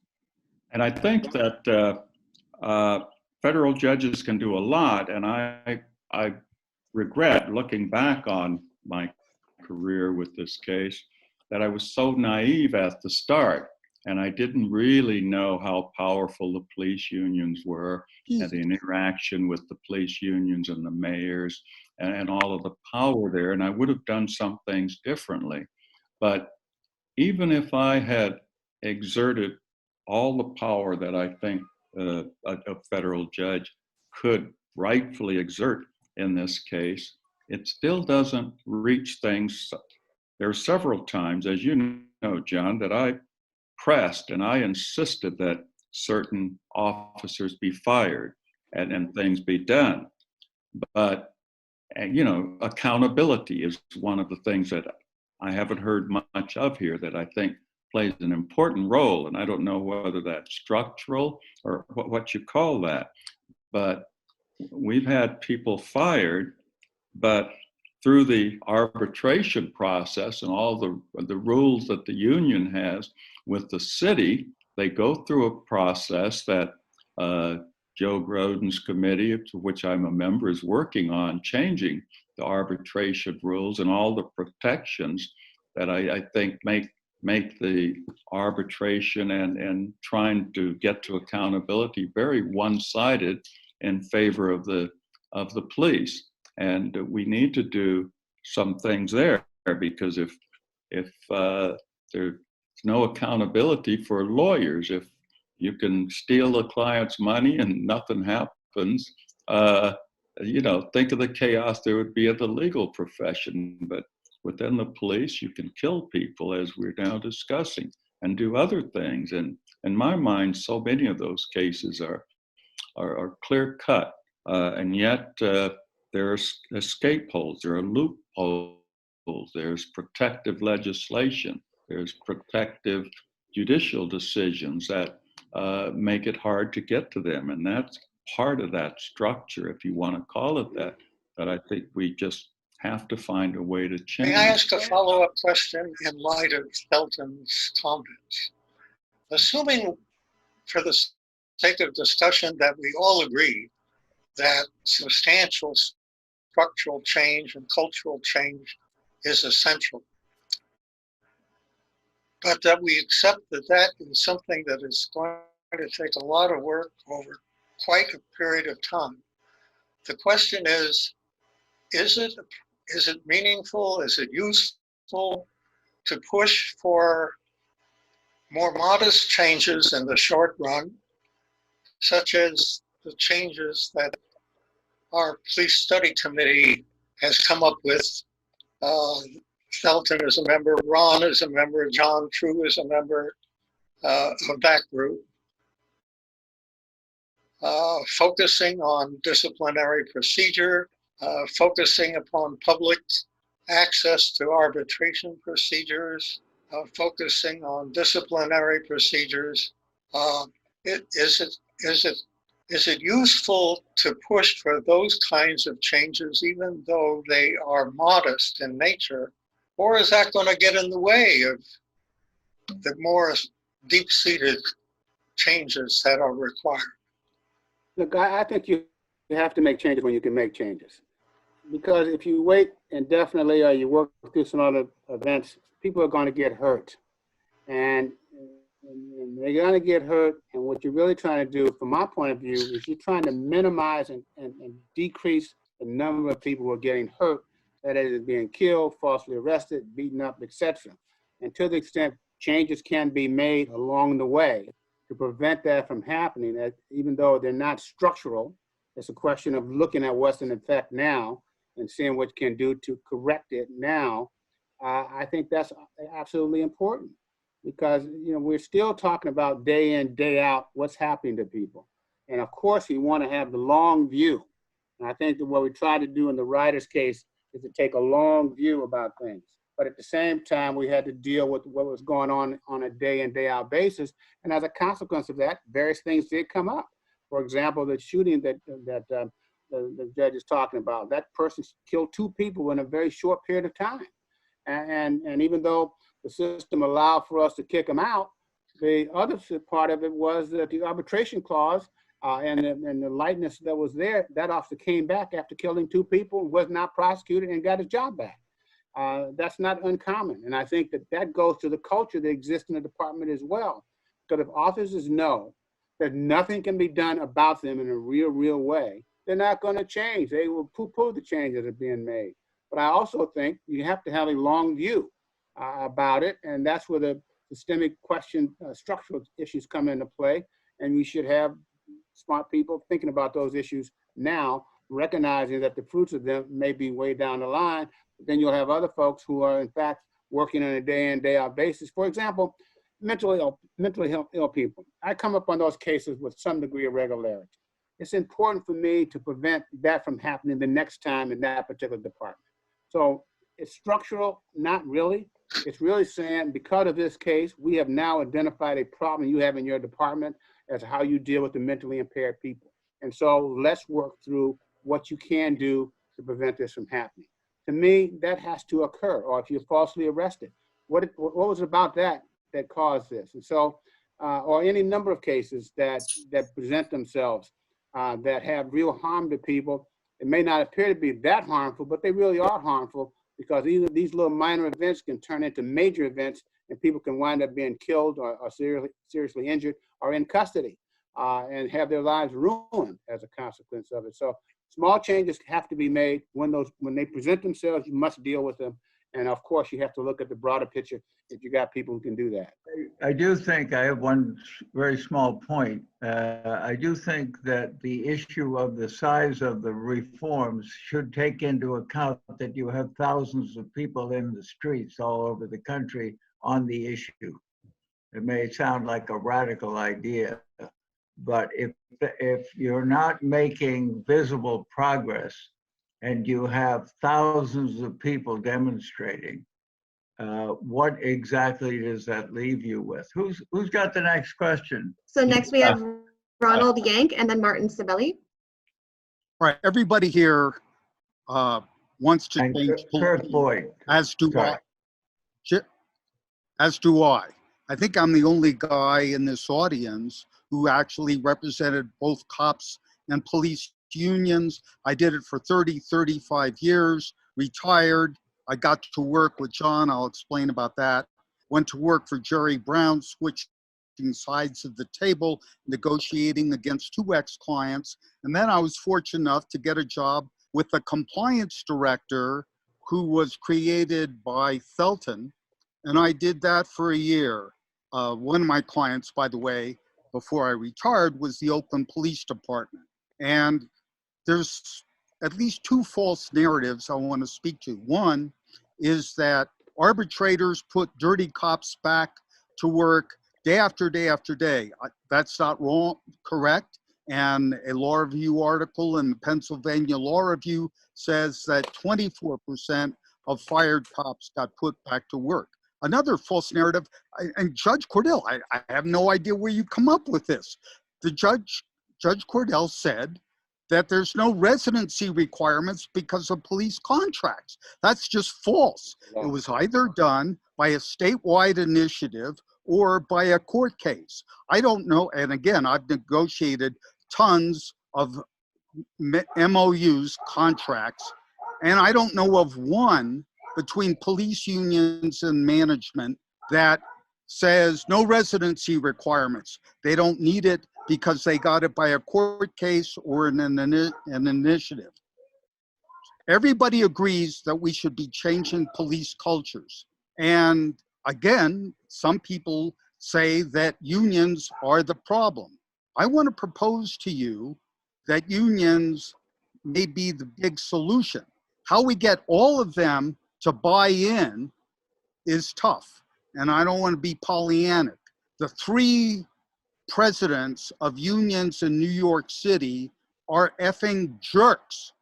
And I think that federal judges can do a lot, and I regret, looking back on my career with this case, that I was so naive at the start, and I didn't really know how powerful the police unions were, and the interaction with the police unions and the mayors, and all of the power there, and I would have done some things differently. But even if I had exerted all the power that I think a federal judge could rightfully exert in this case, it still doesn't reach things. There are several times, as you know, John, that I pressed and I insisted that certain officers be fired and things be done. But, accountability is one of the things that I haven't heard much of here that I think plays an important role. And I don't know whether that's structural or what you call that. But we've had people fired, but through the arbitration process and all the rules that the union has with the city, they go through a process that Joe Groden's committee, to which I'm a member, is working on changing the arbitration rules and all the protections that I think make the arbitration and trying to get to accountability very one-sided in favor of the police. And we need to do some things there, because if there's no accountability for lawyers, if you can steal the client's money and nothing happens, think of the chaos there would be in the legal profession. But within the police, you can kill people, as we're now discussing, and do other things. And in my mind, so many of those cases are clear cut, and yet there's escape holes, there are loopholes, there's protective legislation, there's protective judicial decisions that make it hard to get to them. And that's part of that structure, if you want to call it that I think we just have to find a way to change. May I ask a follow-up question in light of Felton's comments? Assuming, for the sake of discussion, that we all agree that substantial structural change and cultural change is essential, but that we accept that is something that is going to take a lot of work over quite a period of time. The question is it meaningful? Is it useful to push for more modest changes in the short run, such as the changes that our police study committee has come up with? Felton is a member, Ron is a member, John True is a member of that group, focusing on disciplinary procedure, focusing upon public access to arbitration procedures, focusing on disciplinary procedures. Is it useful to push for those kinds of changes, even though they are modest in nature? Or is that going to get in the way of the more deep-seated changes that are required? Look, I think you have to make changes when you can make changes. Because if you wait indefinitely or you work through some other events, people are going to get hurt. And and they're going to get hurt. And what you're really trying to do, from my point of view, is you're trying to minimize and decrease the number of people who are getting hurt, that is, being killed, falsely arrested, beaten up, etc. And to the extent changes can be made along the way to prevent that from happening, that even though they're not structural, it's a question of looking at what's in effect now and seeing what you can do to correct it now. I think that's absolutely important, because we're still talking about day in, day out what's happening to people. And of course, we want to have the long view. And I think that what we try to do in the Ryder's case is to take a long view about things. But at the same time, we had to deal with what was going on a day in, day out basis. And as a consequence of that, various things did come up. For example, the shooting that the judge is talking about, that person killed 2 people in a very short period of time. And even though the system allowed for us to kick them out, the other part of it was that the arbitration clause and the lightness that was there, that officer came back after killing 2 people, was not prosecuted, and got his job back. That's not uncommon. And I think that goes to the culture that exists in the department as well. Because if officers know that nothing can be done about them in a real way, they're not going to change. They will poo-poo the changes that are being made. But I also think you have to have a long view about it, and that's where the systemic question, structural issues come into play, and we should have smart people thinking about those issues now, recognizing that the fruits of them may be way down the line. But then you'll have other folks who are in fact working on a day in, day out basis. For example, mentally ill people. I come up on those cases with some degree of regularity. It's important for me to prevent that from happening the next time in that particular department. So it's structural, not really. It's really saying, because of this case, we have now identified a problem you have in your department as to how you deal with the mentally impaired people. And so let's work through what you can do to prevent this from happening. To me, that has to occur. Or if you're falsely arrested, what was it about that caused this? And so, or any number of cases that present themselves that have real harm to people. It may not appear to be that harmful, but they really are harmful, because either these little minor events can turn into major events, and people can wind up being killed or seriously injured or in custody and have their lives ruined as a consequence of it. So small changes have to be made. When they present themselves, you must deal with them. And of course, you have to look at the broader picture if you got people who can do that. I do think I have one very small point. I do think that the issue of the size of the reforms should take into account that you have thousands of people in the streets all over the country on the issue. It may sound like a radical idea, but if you're not making visible progress and you have thousands of people demonstrating, what exactly does that leave you with? Who's got the next question? So next we have Ronald Yank and then Martin Sibeli. All right, everybody here wants to change Kurt Boyd. As do I. As do I. I think I'm the only guy in this audience who actually represented both cops and police unions. I did it for 35 years, retired. I got to work with John, I'll explain about that. Went to work for Jerry Brown, switching sides of the table, negotiating against 2 ex-clients. And then I was fortunate enough to get a job with the compliance director who was created by Felton. And I did that for a year. One of my clients, by the way, before I retired, was the Oakland Police Department. And there's at least 2 false narratives I want to speak to. One is that arbitrators put dirty cops back to work day after day after day. That's not wrong, correct. And a law review article in the Pennsylvania Law Review says that 24% of fired cops got put back to work. Another false narrative, and Judge Cordell, I have no idea where you come up with this. The Judge Cordell said that there's no residency requirements because of police contracts. That's just false. It was either done by a statewide initiative or by a court case. I don't know, and again, I've negotiated tons of MOUs, contracts, and I don't know of one between police unions and management that says no residency requirements. They don't need it because they got it by a court case or an initiative. Everybody agrees that we should be changing police cultures. And again, some people say that unions are the problem. I want to propose to you that unions may be the big solution. How we get all of them to buy in is tough. And I don't want to be Pollyannic. The 3 presidents of unions in New York City are effing jerks.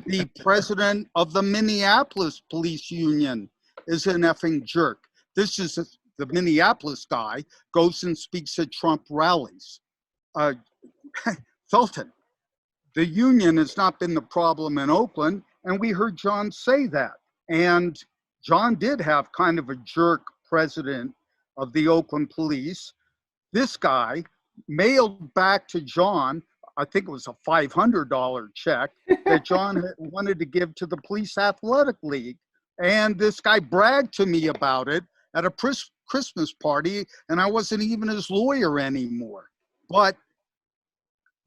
The president of the Minneapolis Police Union is an effing jerk. This is the Minneapolis guy goes and speaks at Trump rallies. Fulton, the union has not been the problem in Oakland, and we heard John say that. And John did have kind of a jerk president of the Oakland police. This guy mailed back to John, I think it was a $500 check that John wanted to give to the Police Athletic League. And this guy bragged to me about it at a Christmas party, and I wasn't even his lawyer anymore. But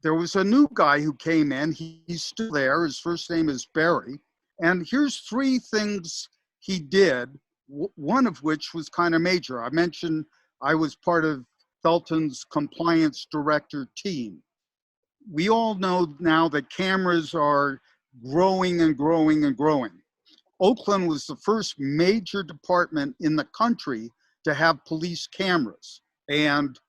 there was a new guy who came in. He's still there. His first name is Barry. And here's 3 things he did, one of which was kind of major. I mentioned I was part of Felton's compliance director team. We all know now that cameras are growing and growing and growing. Oakland was the first major department in the country to have police cameras. And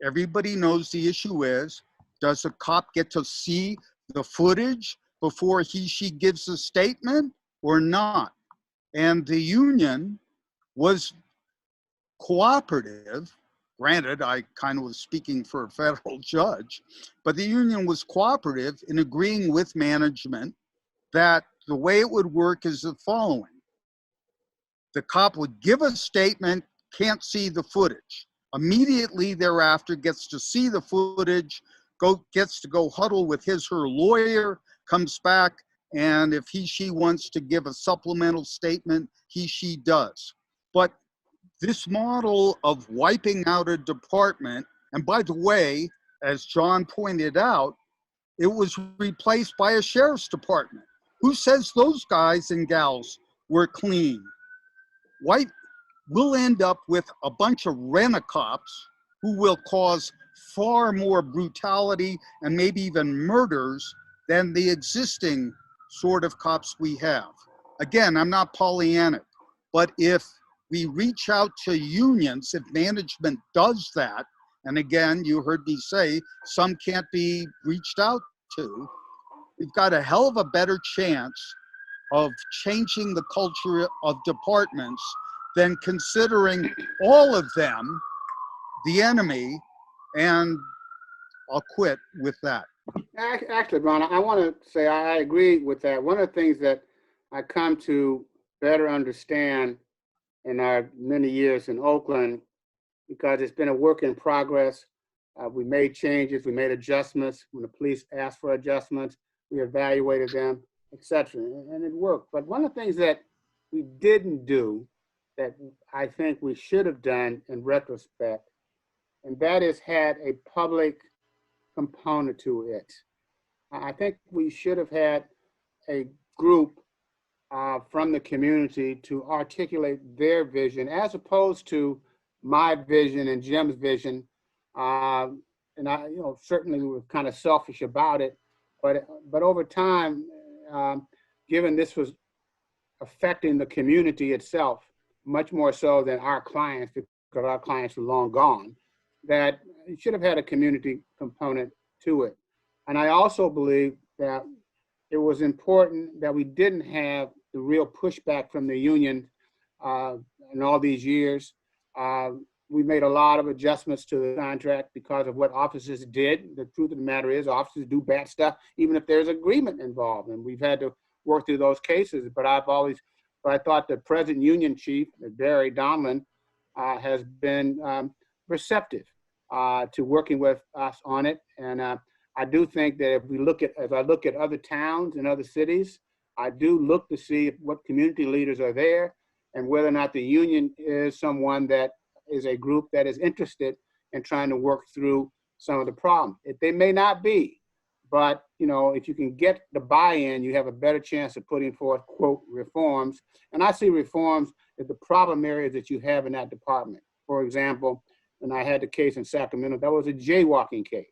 everybody knows the issue is, does a cop get to see the footage before she gives a statement or not? And the union was cooperative. Granted, I kind of was speaking for a federal judge, but the union was cooperative in agreeing with management that the way it would work is the following. The cop would give a statement, can't see the footage. Immediately thereafter gets to see the footage, gets to go huddle with his or her lawyer, comes back, and if she wants to give a supplemental statement, she does. But this model of wiping out a department, and by the way, as John pointed out, it was replaced by a sheriff's department. Who says those guys and gals were clean? We'll end up with a bunch of rent-a-cops who will cause far more brutality and maybe even murders than the existing sort of cops we have. Again, I'm not Pollyannic, but if we reach out to unions, if management does that, and again, you heard me say, some can't be reached out to, we've got a hell of a better chance of changing the culture of departments than considering all of them the enemy, and I'll quit with that. Actually, Ron, I want to say I agree with that. One of the things that I come to better understand in our many years in Oakland, because it's been a work in progress. We made changes, we made adjustments. When the police asked for adjustments, we evaluated them, etc., and it worked. But one of the things that we didn't do that I think we should have done in retrospect, and that is had a public component to it. I think we should have had a group from the community to articulate their vision, as opposed to my vision and Jim's vision. And I, certainly we were kind of selfish about it, but over time, given this was affecting the community itself, much more so than our clients, because our clients were long gone, that it should have had a community component to it. And I also believe that it was important that we didn't have the real pushback from the union in all these years. We made a lot of adjustments to the contract because of what officers did. The truth of the matter is officers do bad stuff, even if there's agreement involved. And we've had to work through those cases. But I thought the present union chief, Barry Donlin, has been receptive to working with us on it. And I do think that if I look at other towns and other cities, I do look to see what community leaders are there and whether or not the union is someone that is a group that is interested in trying to work through some of the problems. They may not be, but if you can get the buy-in, you have a better chance of putting forth, quote, reforms. And I see reforms as the problem areas that you have in that department. For example, when I had the case in Sacramento, that was a jaywalking case.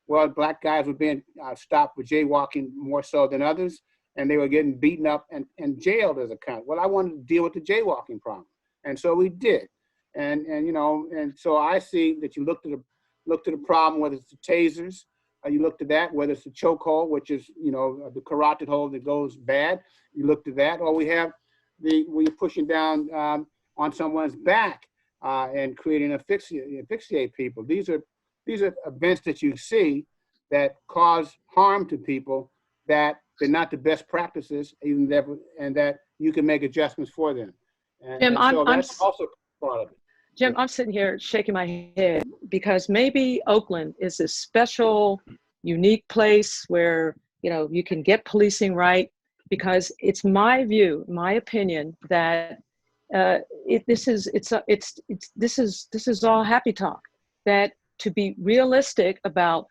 Well, black guys were being stopped for jaywalking more so than others, and they were getting beaten up and jailed as a kind. Well, I wanted to deal with the jaywalking problem, and so we did. And so I see that you look to the problem, whether it's the tasers, you look to that, whether it's the chokehold, which is the carotid hold that goes bad. You look to that, or we're pushing down on someone's back and creating asphyxiate people. These are events that you see that cause harm to people, that they're not the best practices, and that you can make adjustments for them. Jim, that's also part of it. Jim, I'm sitting here shaking my head because maybe Oakland is a special, unique place where you can get policing right, because it's my view, my opinion, that this is all happy talk. That to be realistic about,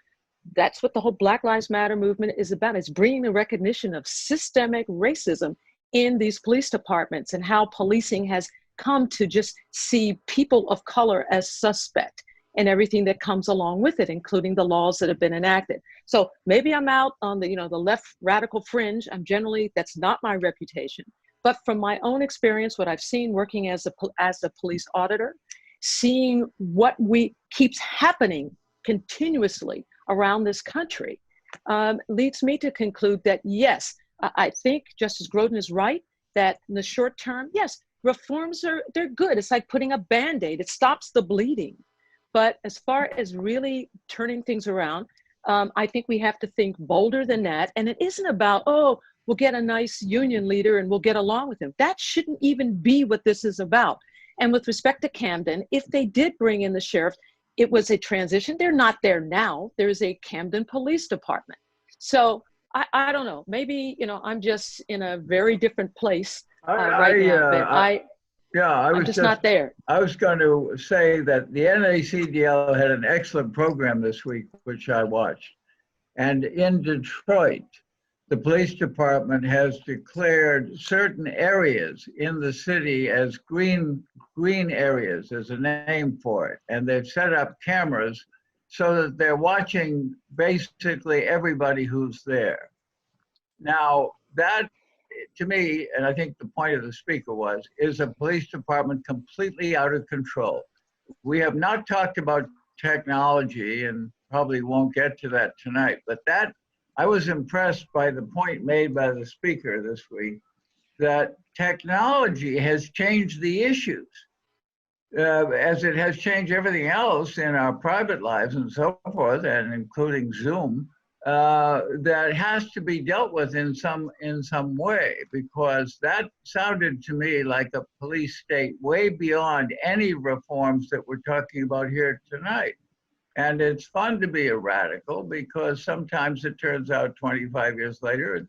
that's what the whole Black Lives Matter movement is about. It's bringing the recognition of systemic racism in these police departments, and how policing has come to just see people of color as suspect, and everything that comes along with it, including the laws that have been enacted. So maybe I'm out on the left radical fringe. That's not my reputation. But from my own experience, what I've seen working as a police auditor, seeing what keeps happening continuously around this country, leads me to conclude that, yes, I think Justice Groden is right, that in the short term, yes, reforms they're good. It's like putting a Band-Aid. It stops the bleeding. But as far as really turning things around, I think we have to think bolder than that. And it isn't about, we'll get a nice union leader and we'll get along with him. That shouldn't even be what this is about. And with respect to Camden, if they did bring in the sheriff, it was a transition. They're not there now. There's a Camden Police Department. So I don't know. Maybe, I'm just in a very different place right now. But I'm just not there. I was going to say that the NACDL had an excellent program this week, which I watched. And in Detroit, the police department has declared certain areas in the city as green areas. There's a name for it. And they've set up cameras so that they're watching basically everybody who's there. Now, that, to me, and I think the point of the speaker was, is a police department completely out of control. We have not talked about technology, and probably won't get to that tonight, but that, I was impressed by the point made by the speaker this week, that technology has changed the issues, as it has changed everything else in our private lives and so forth, and including Zoom. That has to be dealt with in some way, because that sounded to me like a police state way beyond any reforms that we're talking about here tonight. And it's fun to be a radical, because sometimes it turns out 25 years later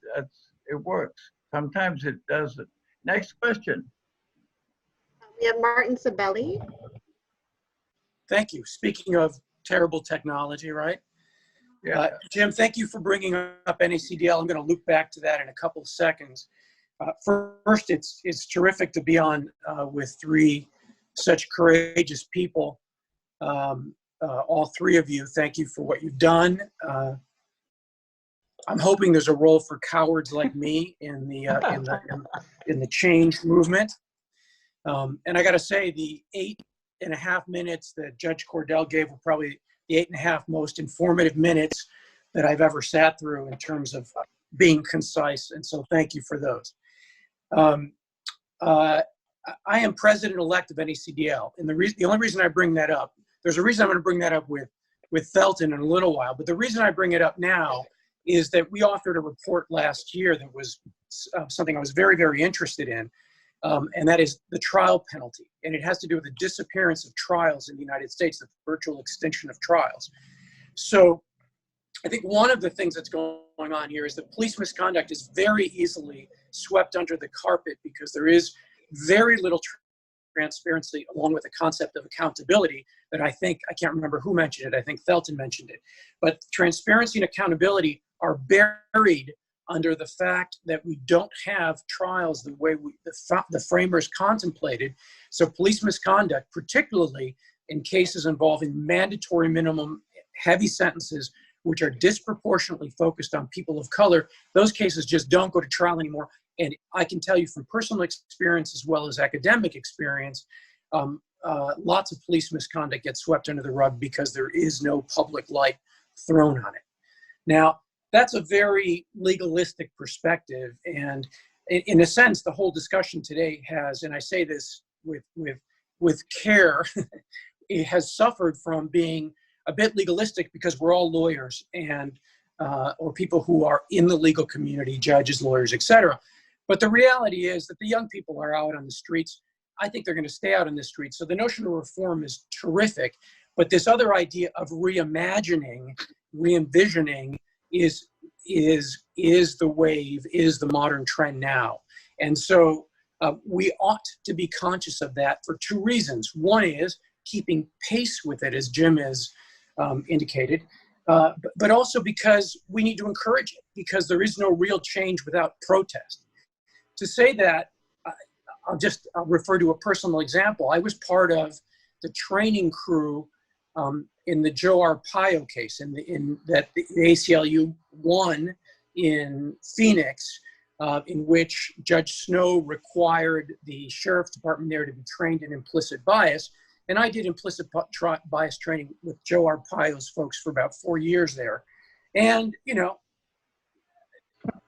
it works. Sometimes it doesn't. Next question. We have Martin Sabelli. Thank you. Speaking of terrible technology, right? Yeah. Jim, thank you for bringing up NACDL. I'm going to loop back to that in a couple of seconds. First, it's terrific to be on with three such courageous people. All three of you, thank you for what you've done. I'm hoping there's a role for cowards like me in the change movement. And I got to say, the 8.5 minutes that Judge Cordell gave were probably the 8.5 most informative minutes that I've ever sat through in terms of being concise. And so thank you for those. I am president-elect of NACDL. And the only reason I bring that up, there's a reason I'm going to bring that up with Felton in a little while. But the reason I bring it up now is that we authored a report last year that was something I was very, very interested in. And that is the trial penalty. And it has to do with the disappearance of trials in the United States, the virtual extinction of trials. So I think one of the things that's going on here is that police misconduct is very easily swept under the carpet, because there is very little transparency along with the concept of accountability that I can't remember who mentioned it. I think Felton mentioned it. But transparency and accountability are buried under the fact that we don't have trials the way the framers contemplated. So police misconduct, particularly in cases involving mandatory minimum heavy sentences, which are disproportionately focused on people of color, those cases just don't go to trial anymore. And I can tell you from personal experience as well as academic experience, lots of police misconduct gets swept under the rug because there is no public light thrown on it. Now, that's a very legalistic perspective. And in a sense, the whole discussion today has, and I say this with care, it has suffered from being a bit legalistic because we're all lawyers and or people who are in the legal community, judges, lawyers, etc. But the reality is that the young people are out on the streets. I think they're going to stay out on the streets. So the notion of reform is terrific. But this other idea of reimagining, re-envisioning is the wave, is the modern trend now. And so we ought to be conscious of that for two reasons. One is keeping pace with it, as Jim has indicated, but also because we need to encourage it, because there is no real change without protest. To say that, I'll refer to a personal example. I was part of the training crew in the Joe Arpaio case, that the ACLU won in Phoenix, in which Judge Snow required the sheriff's department there to be trained in implicit bias. And I did implicit bias training with Joe Arpaio's folks for about 4 years there. And, you know,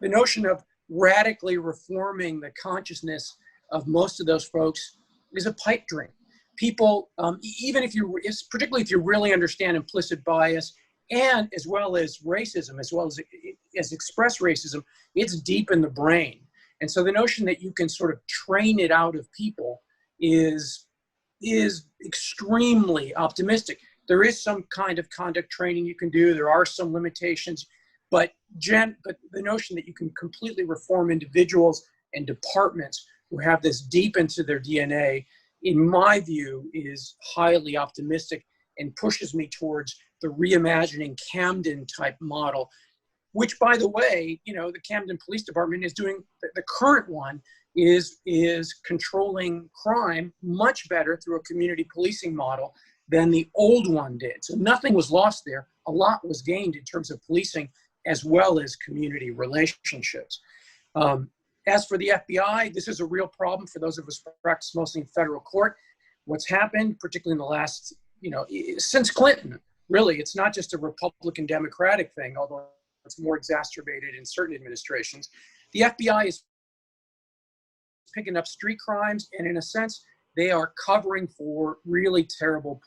the notion of radically reforming the consciousness of most of those folks is a pipe dream. People, even if particularly if you really understand implicit bias and as well as racism, as well as express racism, it's deep in the brain. And so the notion that you can sort of train it out of people is extremely optimistic. There is some kind of conduct training you can do. There are some limitations, but the notion that you can completely reform individuals and departments who have this deep into their DNA, in my view, is highly optimistic and pushes me towards the reimagining Camden type model, which, by the way, you know, the Camden Police Department is doing, the current one is controlling crime much better through a community policing model than the old one did. So nothing was lost there. A lot was gained in terms of policing as well as community relationships. As for the FBI, this is a real problem for those of us who practice mostly in federal court. What's happened, particularly in the last, you know, since Clinton, really, it's not just a Republican-Democratic thing, although it's more exacerbated in certain administrations. The FBI is picking up street crimes, and in a sense, they are covering for really terrible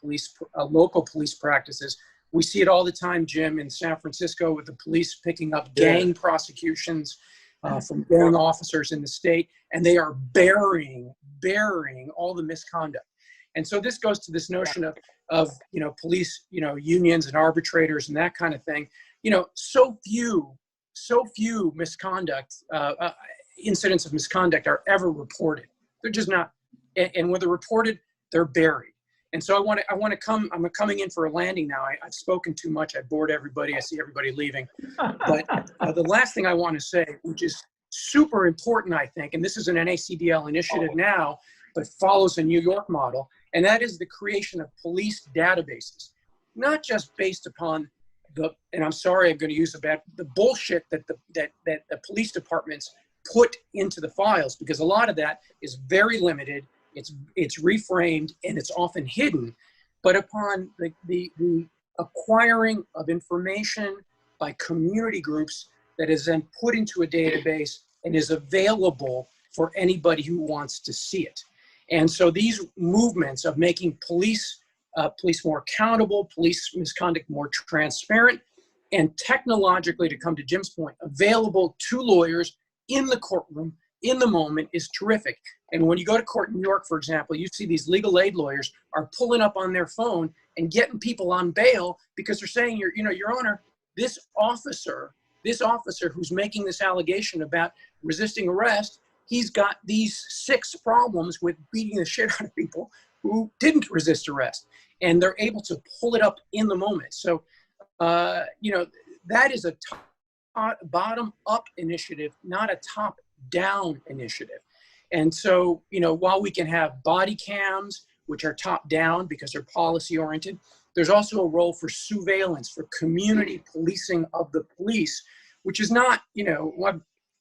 local police practices. We see it all the time, Jim, in San Francisco with the police picking up gang prosecutions from gang officers in the state, and they are burying all the misconduct. And so this goes to this notion of you know, police, you know, unions and arbitrators and that kind of thing. You know, so few misconduct incidents of misconduct are ever reported. They're just not, and when they're reported, they're buried. And so I'm coming in for a landing now. I've spoken too much. I bored everybody. I see everybody leaving. But the last thing I want to say, which is super important, I think, and this is an NACDL initiative now, but follows a New York model, and that is the creation of police databases, not just based upon and I'm sorry, I'm going to use the bullshit that the police departments put into the files, because a lot of that is very limited. It's reframed and it's often hidden, but upon the acquiring of information by community groups that is then put into a database and is available for anybody who wants to see it. And so these movements of making police more accountable, police misconduct more transparent, and technologically, to come to Jim's point, available to lawyers in the courtroom, in the moment, is terrific. And when you go to court in New York, for example, you see these legal aid lawyers are pulling up on their phone and getting people on bail because they're saying, Your Honor, this officer who's making this allegation about resisting arrest, he's got these 6 problems with beating the shit out of people who didn't resist arrest, and they're able to pull it up in the moment. So, you know, that is a bottom-up initiative, not a top-down initiative. And so, you know, while we can have body cams, which are top-down because they're policy-oriented, there's also a role for surveillance, for community policing of the police, which is not, you know,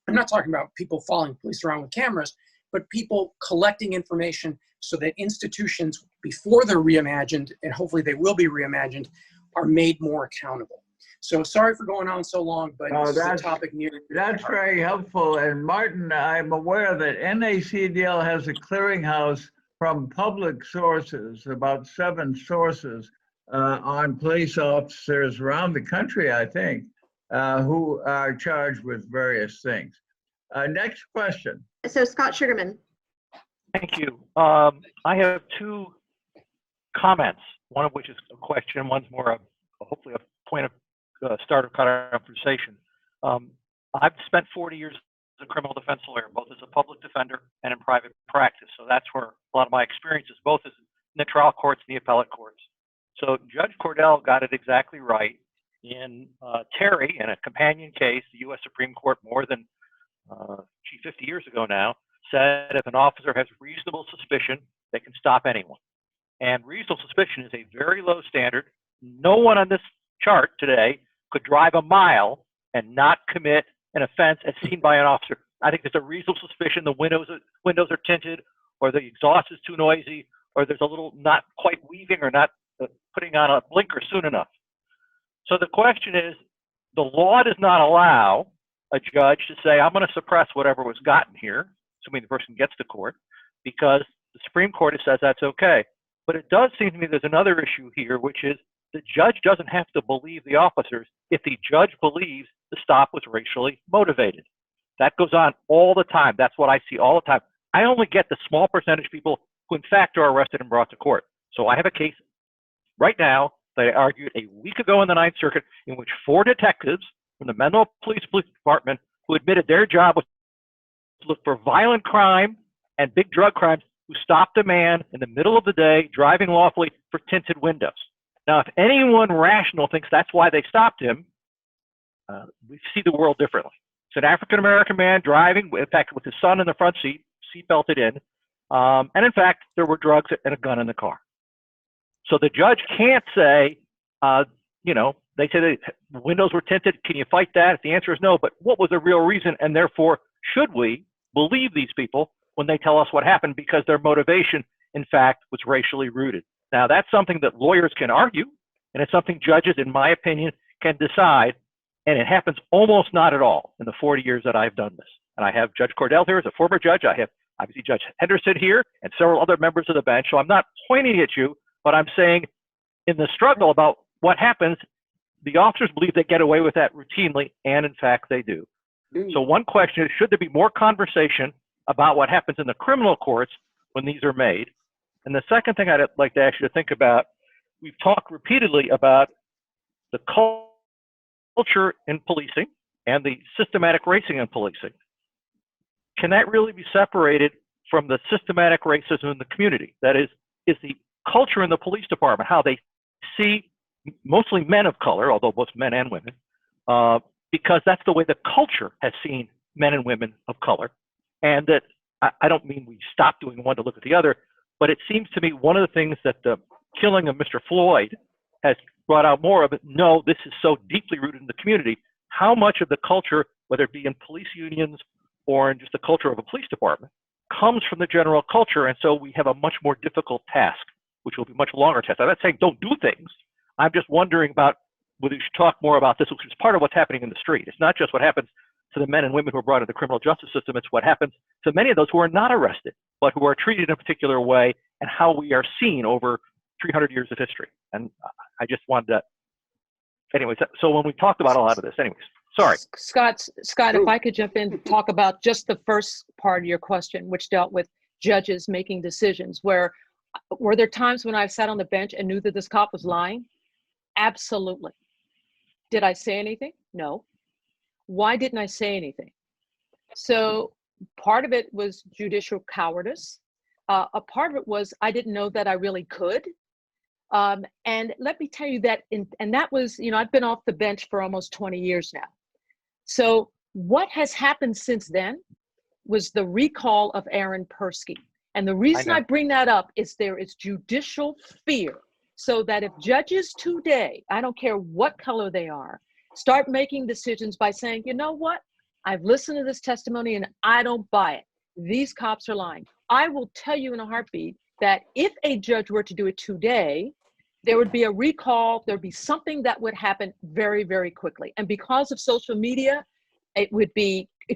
I'm not talking about people following police around with cameras, but people collecting information so that institutions, before they're reimagined, and hopefully they will be reimagined, are made more accountable. So sorry for going on so long, but this is a topic needed. That's very helpful. And Martin, I'm aware that NACDL has a clearinghouse from public sources, about 7 sources, on police officers around the country, I think, who are charged with various things. Next question. So Scott Sugarman. Thank you. I have 2 comments, one of which is a question, one's more of hopefully a point of start of conversation. I've spent 40 years as a criminal defense lawyer, both as a public defender and in private practice. So that's where a lot of my experience is, both as in the trial courts and the appellate courts. So Judge Cordell got it exactly right in Terry, in a companion case. The U.S. Supreme Court, more than 50 years ago now, said if an officer has reasonable suspicion, they can stop anyone. And reasonable suspicion is a very low standard. No one on this chart today could drive a mile and not commit an offense as seen by an officer. I think there's a reasonable suspicion the windows are tinted, or the exhaust is too noisy, or there's a little not quite weaving or not putting on a blinker soon enough. So the question is, the law does not allow a judge to say, I'm going to suppress whatever was gotten here, assuming the person gets to court, because the Supreme Court says that's okay. But it does seem to me there's another issue here, which is the judge doesn't have to believe the officers if the judge believes the stop was racially motivated. That goes on all the time. That's what I see all the time. I only get the small percentage of people who in fact are arrested and brought to court. So I have a case right now that I argued a week ago in the Ninth Circuit in which 4 detectives from the Menlo Police Department who admitted their job was to look for violent crime and big drug crimes who stopped a man in the middle of the day driving lawfully for tinted windows. Now, if anyone rational thinks that's why they stopped him, we see the world differently. It's an African-American man driving, in fact, with his son in the front seat, seatbelted in. And in fact, there were drugs and a gun in the car. So the judge can't say, you know, they say the windows were tinted. Can you fight that? If the answer is no, but what was the real reason? And therefore, should we believe these people when they tell us what happened because their motivation, in fact, was racially rooted? Now, that's something that lawyers can argue, and it's something judges, in my opinion, can decide. And it happens almost not at all in the 40 years that I've done this. And I have Judge Cordell here as a former judge. I have obviously Judge Henderson here and several other members of the bench. So I'm not pointing at you, but I'm saying in the struggle about what happens, the officers believe they get away with that routinely, and in fact they do. So one question is, should there be more conversation about what happens in the criminal courts when these are made? And the second thing I'd like to ask you to think about, we've talked repeatedly about the culture in policing and the systematic racism in policing. Can that really be separated from the systematic racism in the community? That is the culture in the police department, how they see mostly men of color, although both men and women, because that's the way the culture has seen men and women of color. And that, I don't mean we stop doing one to look at the other, but it seems to me one of the things that the killing of Mr. Floyd has brought out more of it. No, this is so deeply rooted in the community. How much of the culture, whether it be in police unions or in just the culture of a police department, comes from the general culture? And so we have a much more difficult task, which will be a much longer test. I'm not saying don't do things. I'm just wondering about whether you should talk more about this, which is part of what's happening in the street. It's not just what happens to the men and women who are brought into the criminal justice system. It's what happens to many of those who are not arrested, but who are treated in a particular way, and how we are seen over 300 years of history. And I just wanted to, anyways, so when we talked about a lot of this, anyways, sorry. Scott, if I could jump in, talk about just the first part of your question, which dealt with judges making decisions. Were there times when I sat on the bench and knew that this cop was lying? Absolutely. Did I say anything? No. Why didn't I say anything? So part of it was judicial cowardice. A part of it was I didn't know that I really could. And let me tell you that, and that was, I've been off the bench for almost 20 years now. So what has happened since then was the recall of Aaron Persky. And the reason I bring that up is there is judicial fear. So that if judges today, I don't care what color they are, start making decisions by saying, you know what, I've listened to this testimony and I don't buy it. These cops are lying. I will tell you in a heartbeat that if a judge were to do it today, there would be a recall, there'd be something that would happen very, very quickly. And because of social media, it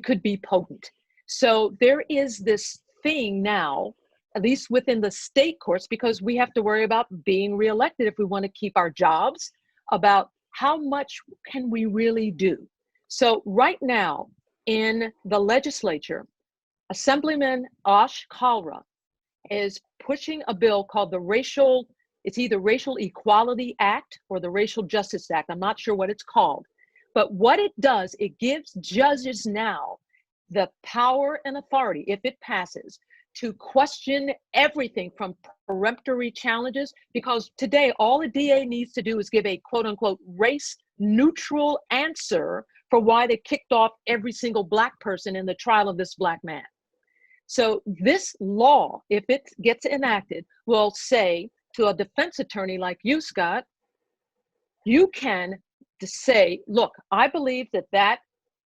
could be potent. So there is this thing now, at least within the state courts, because we have to worry about being reelected if we want to keep our jobs, about how much can we really do. So right now in the legislature, Assemblyman Ash Kalra is pushing a bill called it's either Racial Equality Act or the Racial Justice Act. I'm not sure what it's called. But what it does, it gives judges now the power and authority, if it passes, to question everything from peremptory challenges, because today all a DA needs to do is give a quote unquote race neutral answer for why they kicked off every single Black person in the trial of this Black man. So this law, if it gets enacted, will say to a defense attorney like you, Scott, you can say, look, I believe that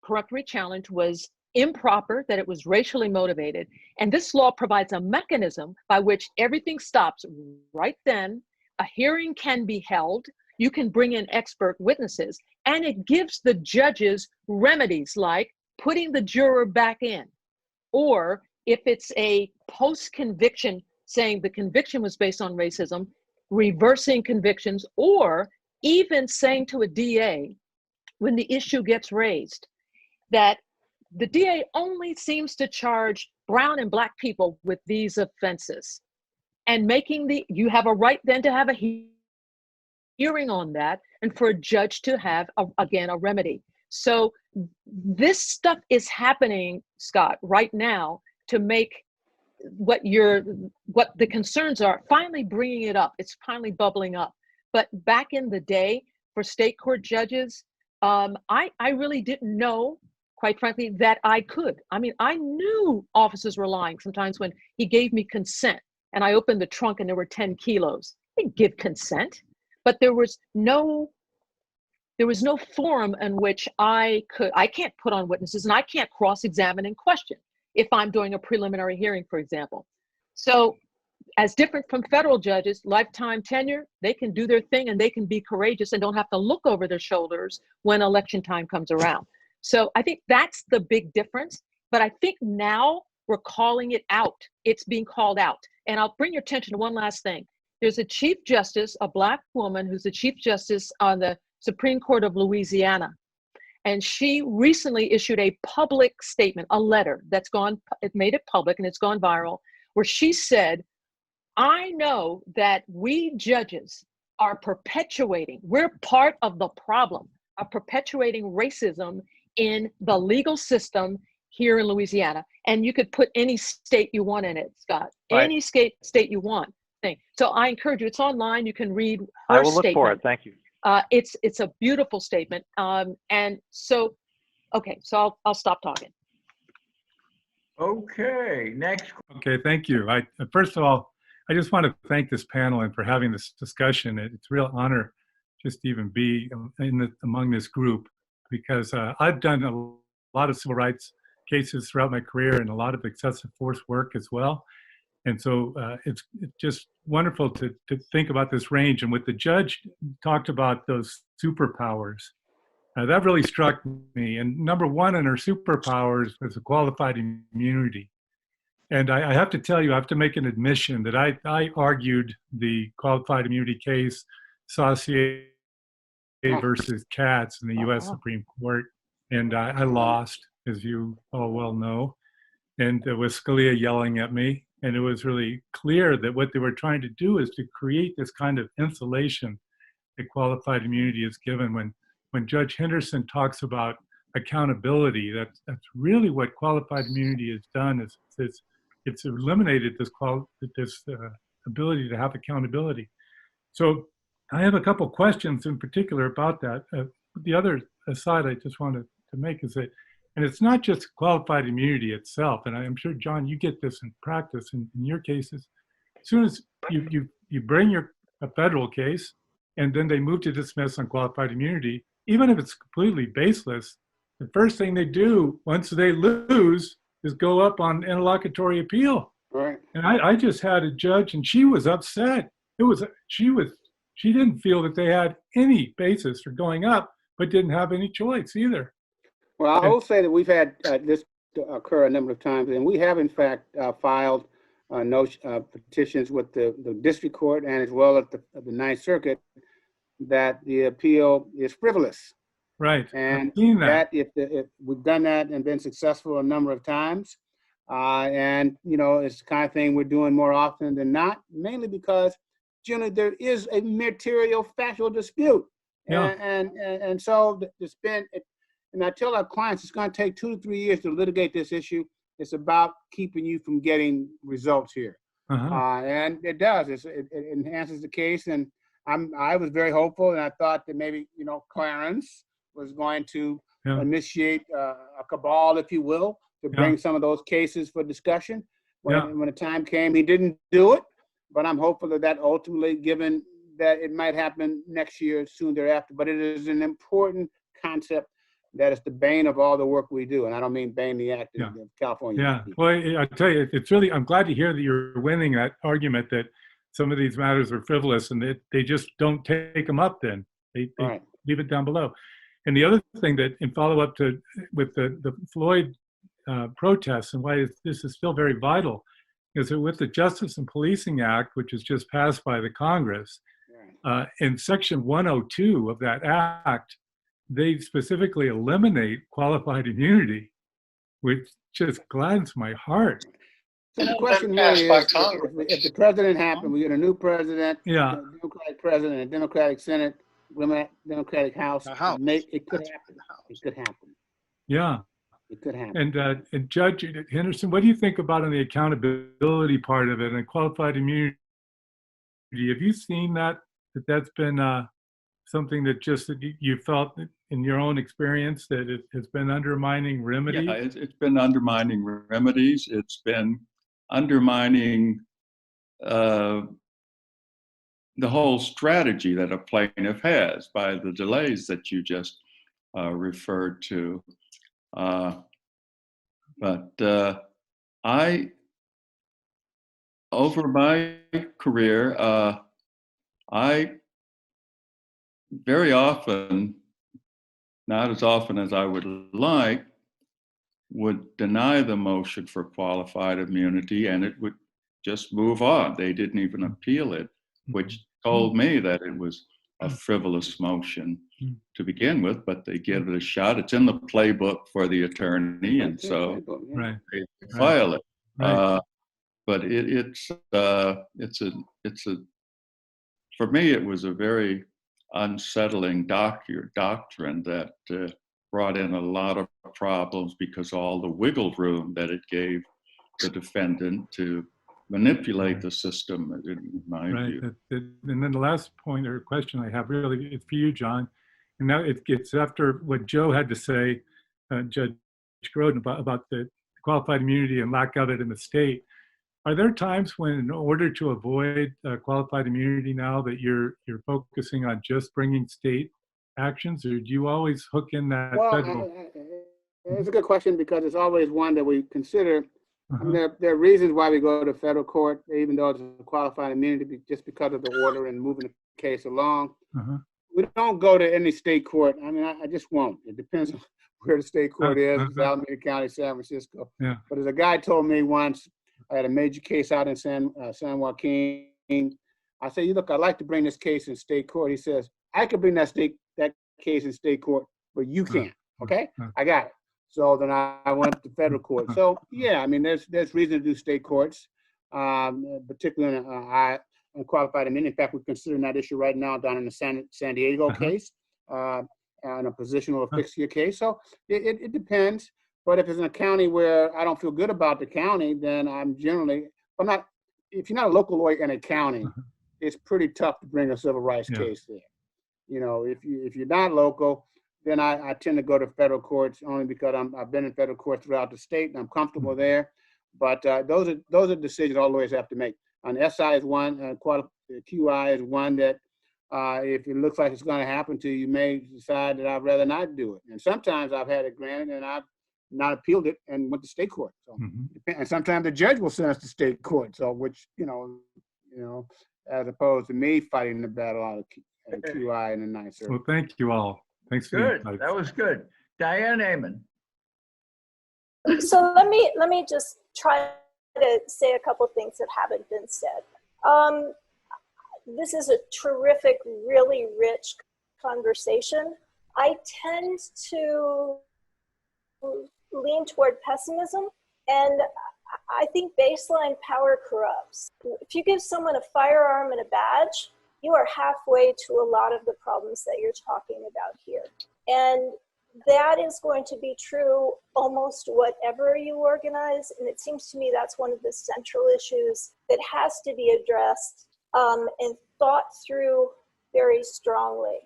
peremptory challenge was improper, that it was racially motivated. And this law provides a mechanism by which everything stops right then. A hearing can be held. You can bring in expert witnesses, and it gives the judges remedies like putting the juror back in, or if it's a post-conviction saying the conviction was based on racism, reversing convictions, or even saying to a DA when the issue gets raised that the DA only seems to charge brown and Black people with these offenses, and you have a right then to have a hearing on that and for a judge to have, again, a remedy. So this stuff is happening, Scott, right now to make what the concerns are, finally bringing it up. It's finally bubbling up. But back in the day for state court judges, I really didn't know, quite frankly, that I could. I mean, I knew officers were lying sometimes when he gave me consent and I opened the trunk and there were 10 kilos. They didn't give consent, but there was no forum in which I can't put on witnesses and I can't cross-examine and question if I'm doing a preliminary hearing, for example. So as different from federal judges, lifetime tenure, they can do their thing and they can be courageous and don't have to look over their shoulders when election time comes around. So I think that's the big difference. But I think now we're calling it out. It's being called out. And I'll bring your attention to one last thing. There's a Chief Justice, a Black woman who's the Chief Justice on the Supreme Court of Louisiana. And she recently issued a public statement, a letter it made it public and it's gone viral, where she said, I know that we judges are we're part of the problem of perpetuating racism in the legal system here in Louisiana. And you could put any state you want in it, Scott, right. Any state you want. So I encourage you, it's online, you can read her I will look statement. for it, thank you. It's a beautiful statement. And so, okay, so I'll stop talking. Okay, next. Okay, thank you. First of all, I just want to thank this panel and for having this discussion. It's a real honor just to even be among this group, because I've done a lot of civil rights cases throughout my career and a lot of excessive force work as well. And so it's just wonderful to think about this range. And what the judge talked about, those superpowers, that really struck me. And number one in her superpowers was the qualified immunity. And I have to tell you, I have to make an admission that I argued the qualified immunity case, Saucier versus Katz in the U.S. Supreme Court. And I lost, as you all well know. And with Scalia yelling at me. And it was really clear that what they were trying to do is to create this kind of insulation that qualified immunity is given. When Judge Henderson talks about accountability. That's really what qualified immunity has done. It's eliminated this ability to have accountability. So I have a couple questions in particular about that. The other aside I just wanted to make is that, and it's not just qualified immunity itself, and I'm sure, John, you get this in practice in your cases. As soon as you bring a federal case, and then they move to dismiss on qualified immunity, even if it's completely baseless, the first thing they do once they lose is go up on interlocutory appeal. Right. And I just had a judge, and she was upset. She didn't feel that they had any basis for going up, but didn't have any choice either. Well, I will say that we've had this occur a number of times, and we have in fact filed petitions with the district court and as well as the Ninth Circuit that the appeal is frivolous. Right. And I've seen that. if we've done that and been successful a number of times, and it's the kind of thing we're doing more often than not, mainly because generally there is a material factual dispute. Yeah. And so it's been, and I tell our clients it's going to take 2 to 3 years to litigate this issue. It's about keeping you from getting results here. And it does. It enhances the case. And I was very hopeful, and I thought that maybe, Clarence was going to initiate a cabal, if you will, to bring some of those cases for discussion. When the time came, he didn't do it, but I'm hopeful that ultimately, given that it might happen next year, soon thereafter. But it is an important concept that is the bane of all the work we do. And I don't mean bane the act of California. Yeah, well, I tell you, it's really, I'm glad to hear that you're winning that argument that some of these matters are frivolous and that they just don't take them up then. They leave it down below. And the other thing that, in follow-up to with the Floyd protests and why this is still very vital, is that with the Justice and Policing Act, which was just passed by the Congress, in Section 102 of that act, they specifically eliminate qualified immunity, which just gladdens my heart. So the question really is, if the president happened, we get a new president, a Democratic president, a Democratic Senate, Democratic House. It could happen. It could happen. Yeah. It could happen. And Judge Henderson, what do you think about on the accountability part of it and qualified immunity? Have you seen that's been something that just you felt in your own experience that it has been undermining remedies? Yeah, it's been undermining remedies. It's been undermining the whole strategy that a plaintiff has by the delays that you just referred to. But over my career, I very often, not as often as I would like, would deny the motion for qualified immunity and it would just move on. They didn't even appeal it, which told me that it was a frivolous motion to begin with, but they give it a shot. It's in the playbook for the attorney, and so they file it. But for me, it was a very unsettling doctrine that brought in a lot of problems because all the wiggle room that it gave the defendant to manipulate the system, in my view. And then the last point or question I have really is for you, John. And now it gets after what Joe had to say, Judge Groden, about the qualified immunity and lack of it in the state. Are there times when, in order to avoid qualified immunity now, that you're focusing on just bringing state actions, or do you always hook in that federal? It's a good question because it's always one that we consider. I mean, there are reasons why we go to federal court, even though it's a qualified immunity, just because of the order and moving the case along. We don't go to any state court. I mean, I just won't. It depends on where the state court is. It's Alameda County, San Francisco. But as a guy told me once, I had a major case out in San Joaquin. I said, look, I'd like to bring this case in state court. He says, I could bring that case in state court, but you can't. Okay, I got it. So then I went to federal court. So yeah, I mean, there's reason to do state courts, particularly on qualified immunity. In fact, we're considering that issue right now down in the San Diego case. in a position to fix your case. So it depends. But if it's in a county where I don't feel good about the county, then if you're not a local lawyer in a county, it's pretty tough to bring a civil rights case there. You know, if you're not local, then I tend to go to federal courts only because I've been in federal courts throughout the state and I'm comfortable there. But those are decisions all lawyers have to make. An SI is one, QI is one that if it looks like it's going to happen to you, you may decide that I'd rather not do it. And sometimes I've had it granted and I've not appealed it and went to state court. So, and sometimes the judge will send us to state court. So, which you know, as opposed to me fighting the battle out of QI in the Ninth Circuit. Well, thank you all. Thanks for Good. the insights. That was good. Diane Amon. So let me just try to say a couple things that haven't been said. This is a terrific, really rich conversation. I tend to lean toward pessimism, and I think baseline power corrupts. If you give someone a firearm and a badge, you are halfway to a lot of the problems that you're talking about here. And that is going to be true almost whatever you organize. And it seems to me that's one of the central issues that has to be addressed and thought through very strongly.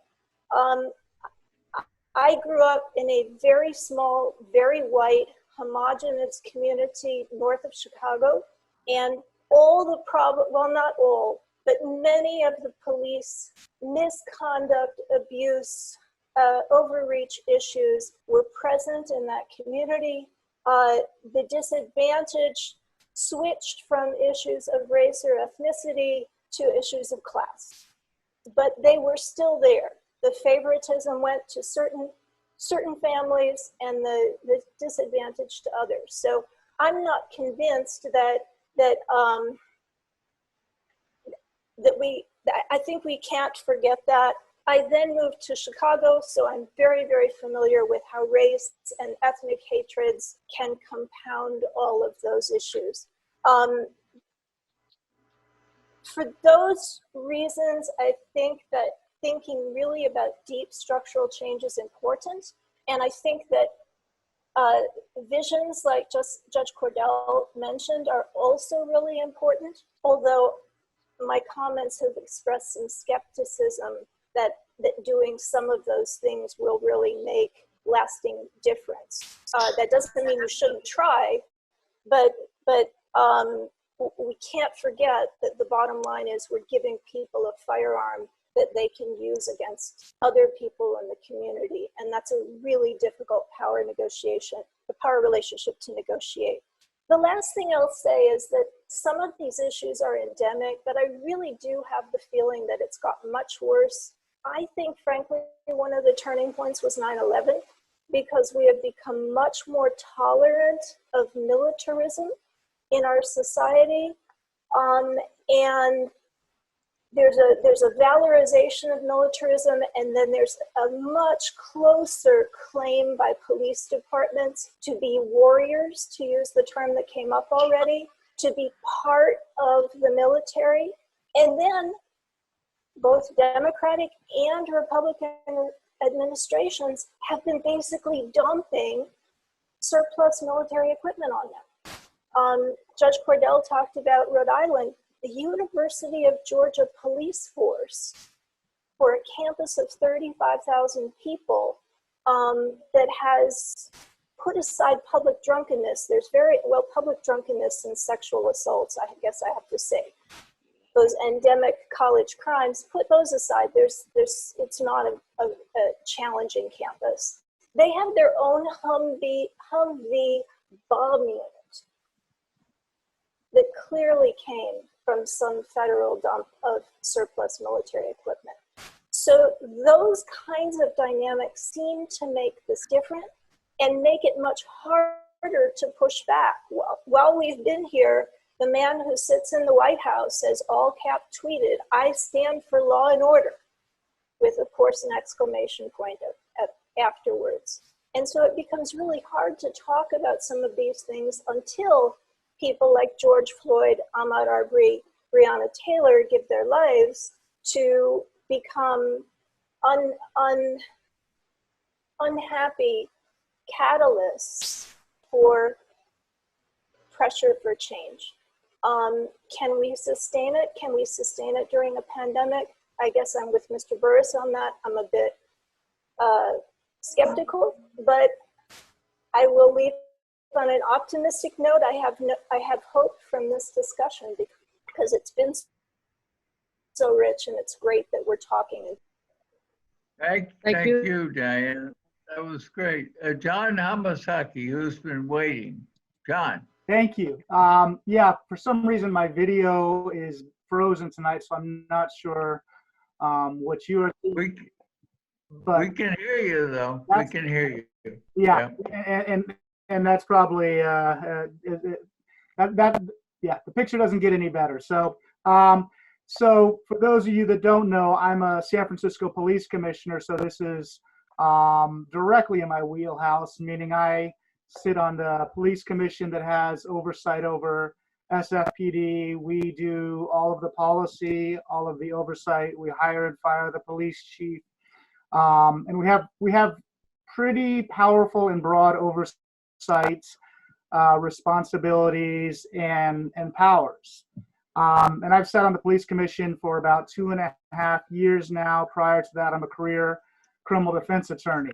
I grew up in a very small, very white, homogenous community north of Chicago. And all the well, not all, but many of the police misconduct, abuse, overreach issues were present in that community. The disadvantage switched from issues of race or ethnicity to issues of class, but they were still there. The favoritism went to certain families and the disadvantage to others. So I'm not convinced I think we can't forget that. I then moved to Chicago, so I'm very, very familiar with how race and ethnic hatreds can compound all of those issues. For those reasons, I think that thinking really about deep structural change is important. And I think that visions like Judge Cordell mentioned are also really important, although my comments have expressed some skepticism that doing some of those things will really make lasting difference. That doesn't mean you shouldn't try, but we can't forget that the bottom line is we're giving people a firearm that they can use against other people in the community. And that's a really difficult power relationship to negotiate. The last thing I'll say is that some of these issues are endemic, but I really do have the feeling that it's gotten much worse. I think, frankly, one of the turning points was 9/11, because we have become much more tolerant of militarism in our society. And there's a valorization of militarism, and then there's a much closer claim by police departments to be warriors, to use the term that came up already, to be part of the military. And then both Democratic and Republican administrations have been basically dumping surplus military equipment on them. Judge Cordell talked about Rhode Island. The University of Georgia police force, for a campus of 35,000 people, that has put aside public drunkenness. There's public drunkenness and sexual assaults, I guess I have to say. Those endemic college crimes, put those aside. It's not a challenging campus. They have their own Humvee bomb unit that clearly came from some federal dump of surplus military equipment. So those kinds of dynamics seem to make this different and make it much harder to push back. While we've been here, the man who sits in the White House has all cap tweeted, "I stand for law and order," with of course an exclamation point afterwards. And so it becomes really hard to talk about some of these things until people like George Floyd, Ahmaud Arbery, Breonna Taylor give their lives to become unhappy catalysts for pressure for change. Can we sustain it? Can we sustain it during a pandemic? I guess I'm with Mr. Burris on that. I'm a bit skeptical, but I will leave on an optimistic note. I have hope from this discussion because it's been so rich, and it's great that we're talking. Thank you, Diane. That was great. John Hamasaki, who's been waiting. John. Thank you. Yeah, for some reason my video is frozen tonight, so I'm not sure what you are thinking. We can hear you though. We can hear you. Yeah, and that's probably yeah, the picture doesn't get any better. So so for those of you that don't know, I'm a San Francisco police commissioner, so this is directly in my wheelhouse, meaning I sit on the police commission that has oversight over SFPD. We do all of the policy, all of the oversight. We hire and fire the police chief. And we have pretty powerful and broad oversight responsibilities and powers. And I've sat on the police commission for about 2.5 years now. Prior to that, I'm a career criminal defense attorney.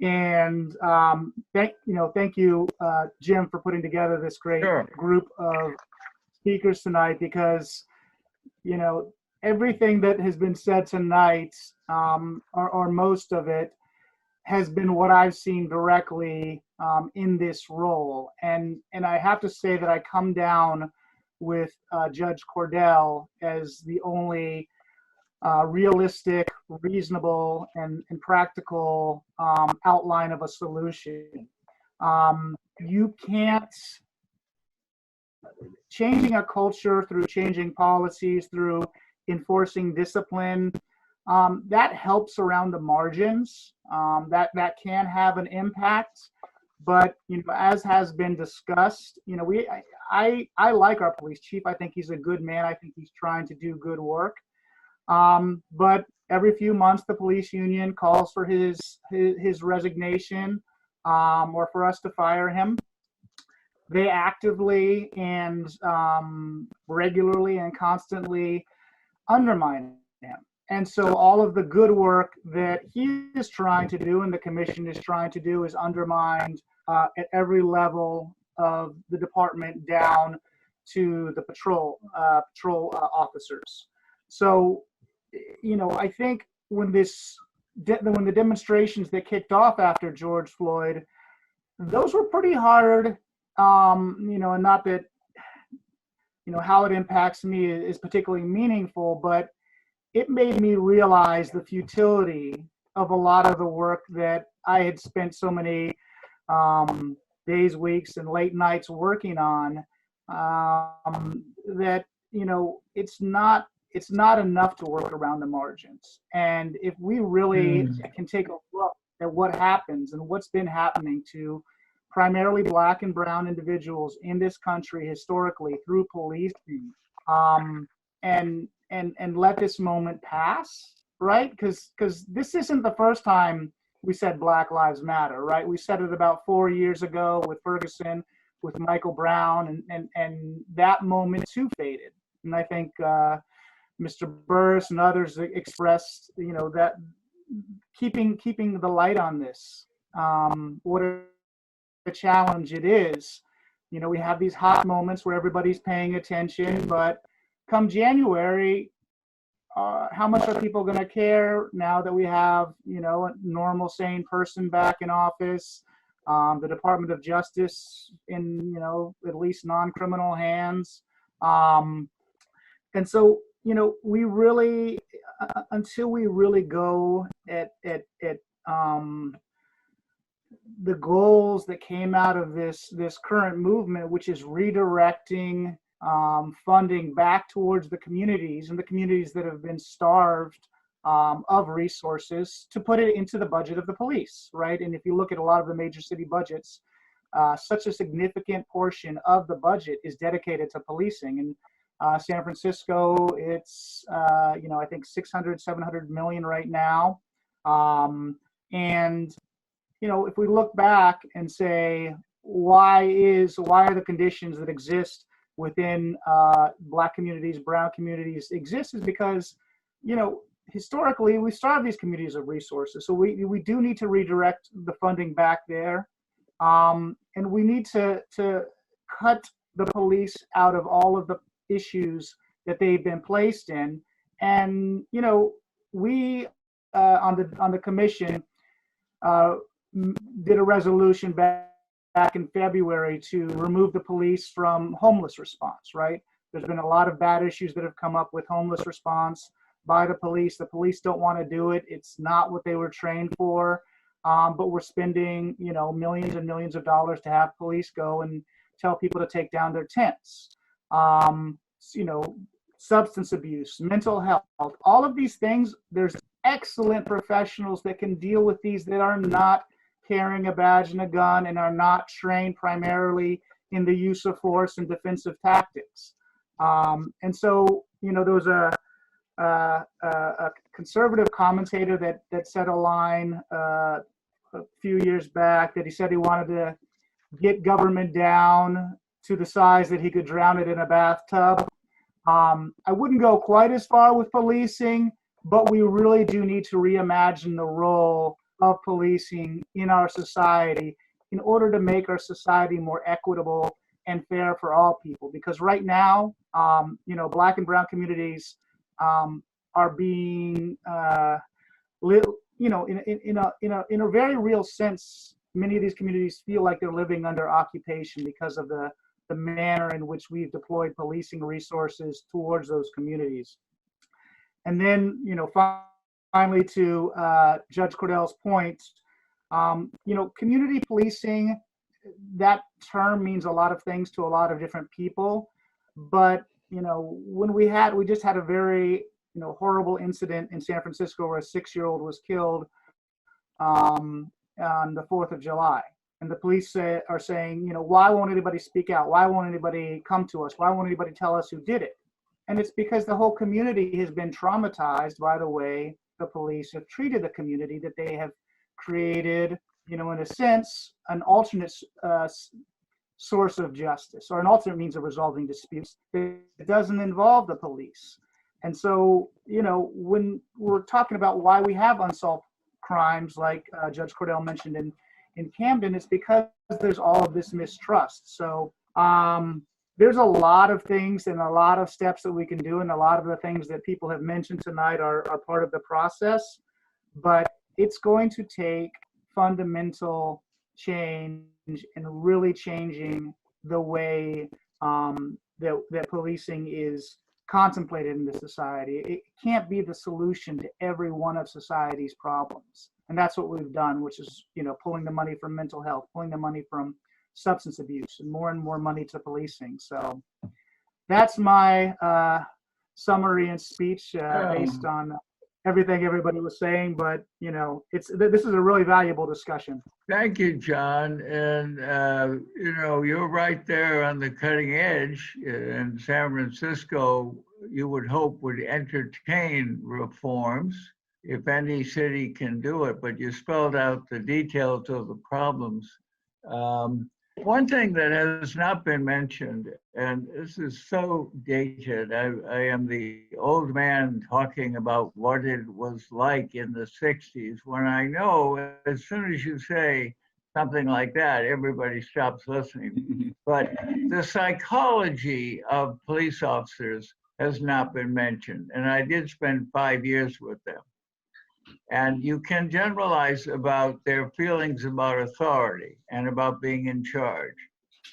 And thank you, Jim, for putting together this great group of speakers tonight, because everything that has been said tonight, or most of it, has been what I've seen directly in this role. And I have to say that I come down with Judge Cordell as the only realistic, reasonable, and practical outline of a solution. You can't, changing a culture through changing policies, through enforcing discipline, that helps around the margins. That can have an impact, but as has been discussed, I like our police chief. I think he's a good man. I think he's trying to do good work. But every few months, the police union calls for his resignation, or for us to fire him. They actively and regularly and constantly undermine him. And so all of the good work that he is trying to do and the commission is trying to do is undermined at every level of the department down to the patrol officers. So, I think when the demonstrations that kicked off after George Floyd, those were pretty hard, and not that, how it impacts me is particularly meaningful, but it made me realize the futility of a lot of the work that I had spent so many days, weeks, and late nights working on, that, it's not enough to work around the margins. And if we really can take a look at what happens and what's been happening to primarily Black and brown individuals in this country historically through policing, and let this moment pass, right? Because this isn't the first time we said Black Lives Matter, right? We said it about 4 years ago with Ferguson, with Michael Brown, and that moment too faded. And I think Mr. Burris and others expressed, that keeping the light on this, what a challenge it is. We have these hot moments where everybody's paying attention, but come January, how much are people going to care now that we have, a normal, sane person back in office, the Department of Justice in, at least non-criminal hands. And so, we really, until we really go at the goals that came out of this current movement, which is redirecting funding back towards the communities, and the communities that have been starved of resources, to put it into the budget of the police, right? And if you look at a lot of the major city budgets, such a significant portion of the budget is dedicated to policing. And San Francisco, it's I think 600, 700 million right now. And if we look back and say, why are the conditions that exist within Black communities, brown communities exist, is because, historically we starved these communities of resources. So we do need to redirect the funding back there. And we need to cut the police out of all of the issues that they've been placed in. And, we on the commission did a resolution back in February to remove the police from homeless response, right? There's been a lot of bad issues that have come up with homeless response by the police. The police don't want to do it. It's not what they were trained for. But we're spending, millions and millions of dollars to have police go and tell people to take down their tents. Substance abuse, mental health, all of these things. There's excellent professionals that can deal with these that are not carrying a badge and a gun and are not trained primarily in the use of force and defensive tactics. And so, there was a conservative commentator that said a line a few years back that he said he wanted to get government down to the size that he could drown it in a bathtub. I wouldn't go quite as far with policing, but we really do need to reimagine the role of policing in our society in order to make our society more equitable and fair for all people. Because right now, Black and brown communities are being, in a very real sense, many of these communities feel like they're living under occupation because of the manner in which we've deployed policing resources towards those communities. And then, finally, to Judge Cordell's point, community policing, that term means a lot of things to a lot of different people. But, when we just had a very, horrible incident in San Francisco where a 6-year-old was killed on the 4th of July. And the police are saying, why won't anybody speak out? Why won't anybody come to us? Why won't anybody tell us who did it? And it's because the whole community has been traumatized by the way the police have treated the community, that they have created, in a sense, an alternate source of justice or an alternate means of resolving disputes that doesn't involve the police. And so, when we're talking about why we have unsolved crimes, like Judge Cordell mentioned in Camden, it's because there's all of this mistrust. So there's a lot of things and a lot of steps that we can do, and a lot of the things that people have mentioned tonight are part of the process. But it's going to take fundamental change and really changing the way that policing is contemplated in the society. It can't be the solution to every one of society's problems. And that's what we've done, which is, pulling the money from mental health, pulling the money from substance abuse, and more money to policing. So that's my summary and speech based on everything everybody was saying. But, this is a really valuable discussion. Thank you, John. And, you're right there on the cutting edge. In San Francisco, you would hope would entertain reforms if any city can do it, but you spelled out the details of the problems. One thing that has not been mentioned, and this is so dated, I am the old man talking about what it was like in the 60s, when I know as soon as you say something like that, everybody stops listening. But the psychology of police officers has not been mentioned. And I did spend 5 years with them. And you can generalize about their feelings about authority and about being in charge.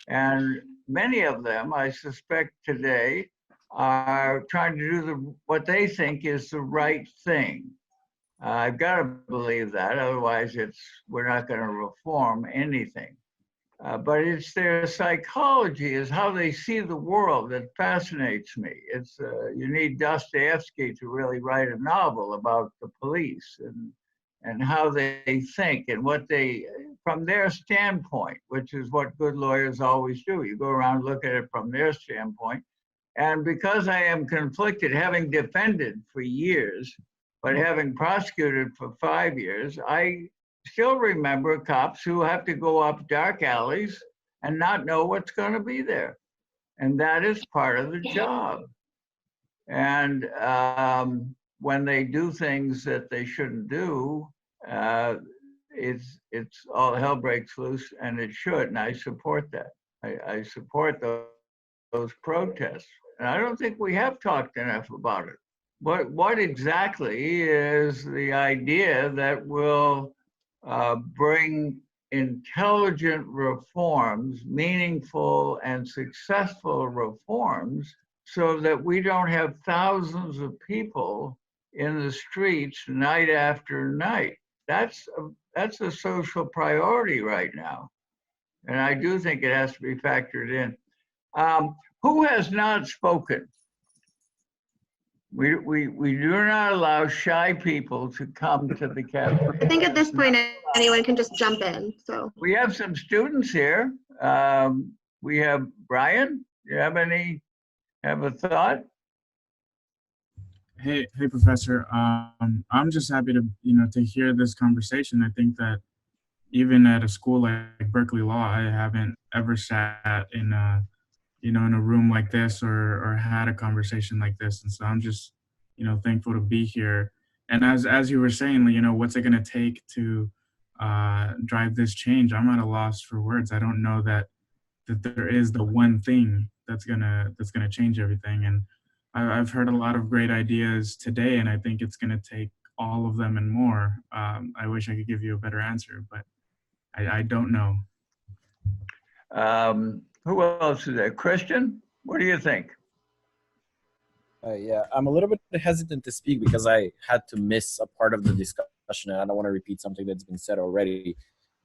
And many of them, I suspect today, are trying to do what they think is the right thing. I've got to believe that, otherwise we're not going to reform anything. But it's their psychology, is how they see the world, that fascinates me. It's you need Dostoevsky to really write a novel about the police and how they think and what they, from their standpoint, which is what good lawyers always do. You go around, look at it from their standpoint. And because I am conflicted, having defended for years, but having prosecuted for 5 years, I still remember cops who have to go up dark alleys and not know what's going to be there. And that is part of the job. And when they do things that they shouldn't do, it's all hell breaks loose, and it should, and I support that. I support those protests. And I don't think we have talked enough about it. What exactly is the idea that will bring intelligent reforms, meaningful and successful reforms, so that we don't have thousands of people in the streets night after night? That's a social priority right now. And I do think it has to be factored in. Who has not spoken? We do not allow shy people to come to the cafe. I think at this point, anyone can just jump in, so. We have some students here. We have Brian. Do you have a thought? Hey, Professor. I'm just happy to hear this conversation. I think that even at a school like Berkeley Law, I haven't ever sat in in a room like this or had a conversation like this. And so I'm just, thankful to be here. And as you were saying, what's it going to take to drive this change? I'm at a loss for words. I don't know that there is the one thing that's gonna change everything. And I've heard a lot of great ideas today, and I think it's gonna take all of them and more. I wish I could give you a better answer, but I don't know. Who else is there? Christian, what do you think? Yeah, I'm a little bit hesitant to speak because I had to miss a part of the discussion, and I don't want to repeat something that's been said already.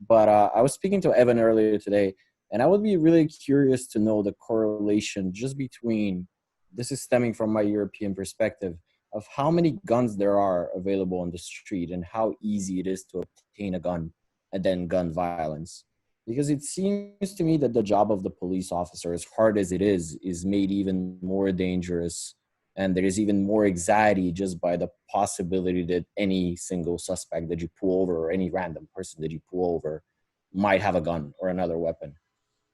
But I was speaking to Evan earlier today, and I would be really curious to know the correlation just between, this is stemming from my European perspective, of how many guns there are available on the street and how easy it is to obtain a gun, and then gun violence. Because it seems to me that the job of the police officer, as hard as it is made even more dangerous. And there is even more anxiety just by the possibility that any single suspect that you pull over, or any random person that you pull over, might have a gun or another weapon.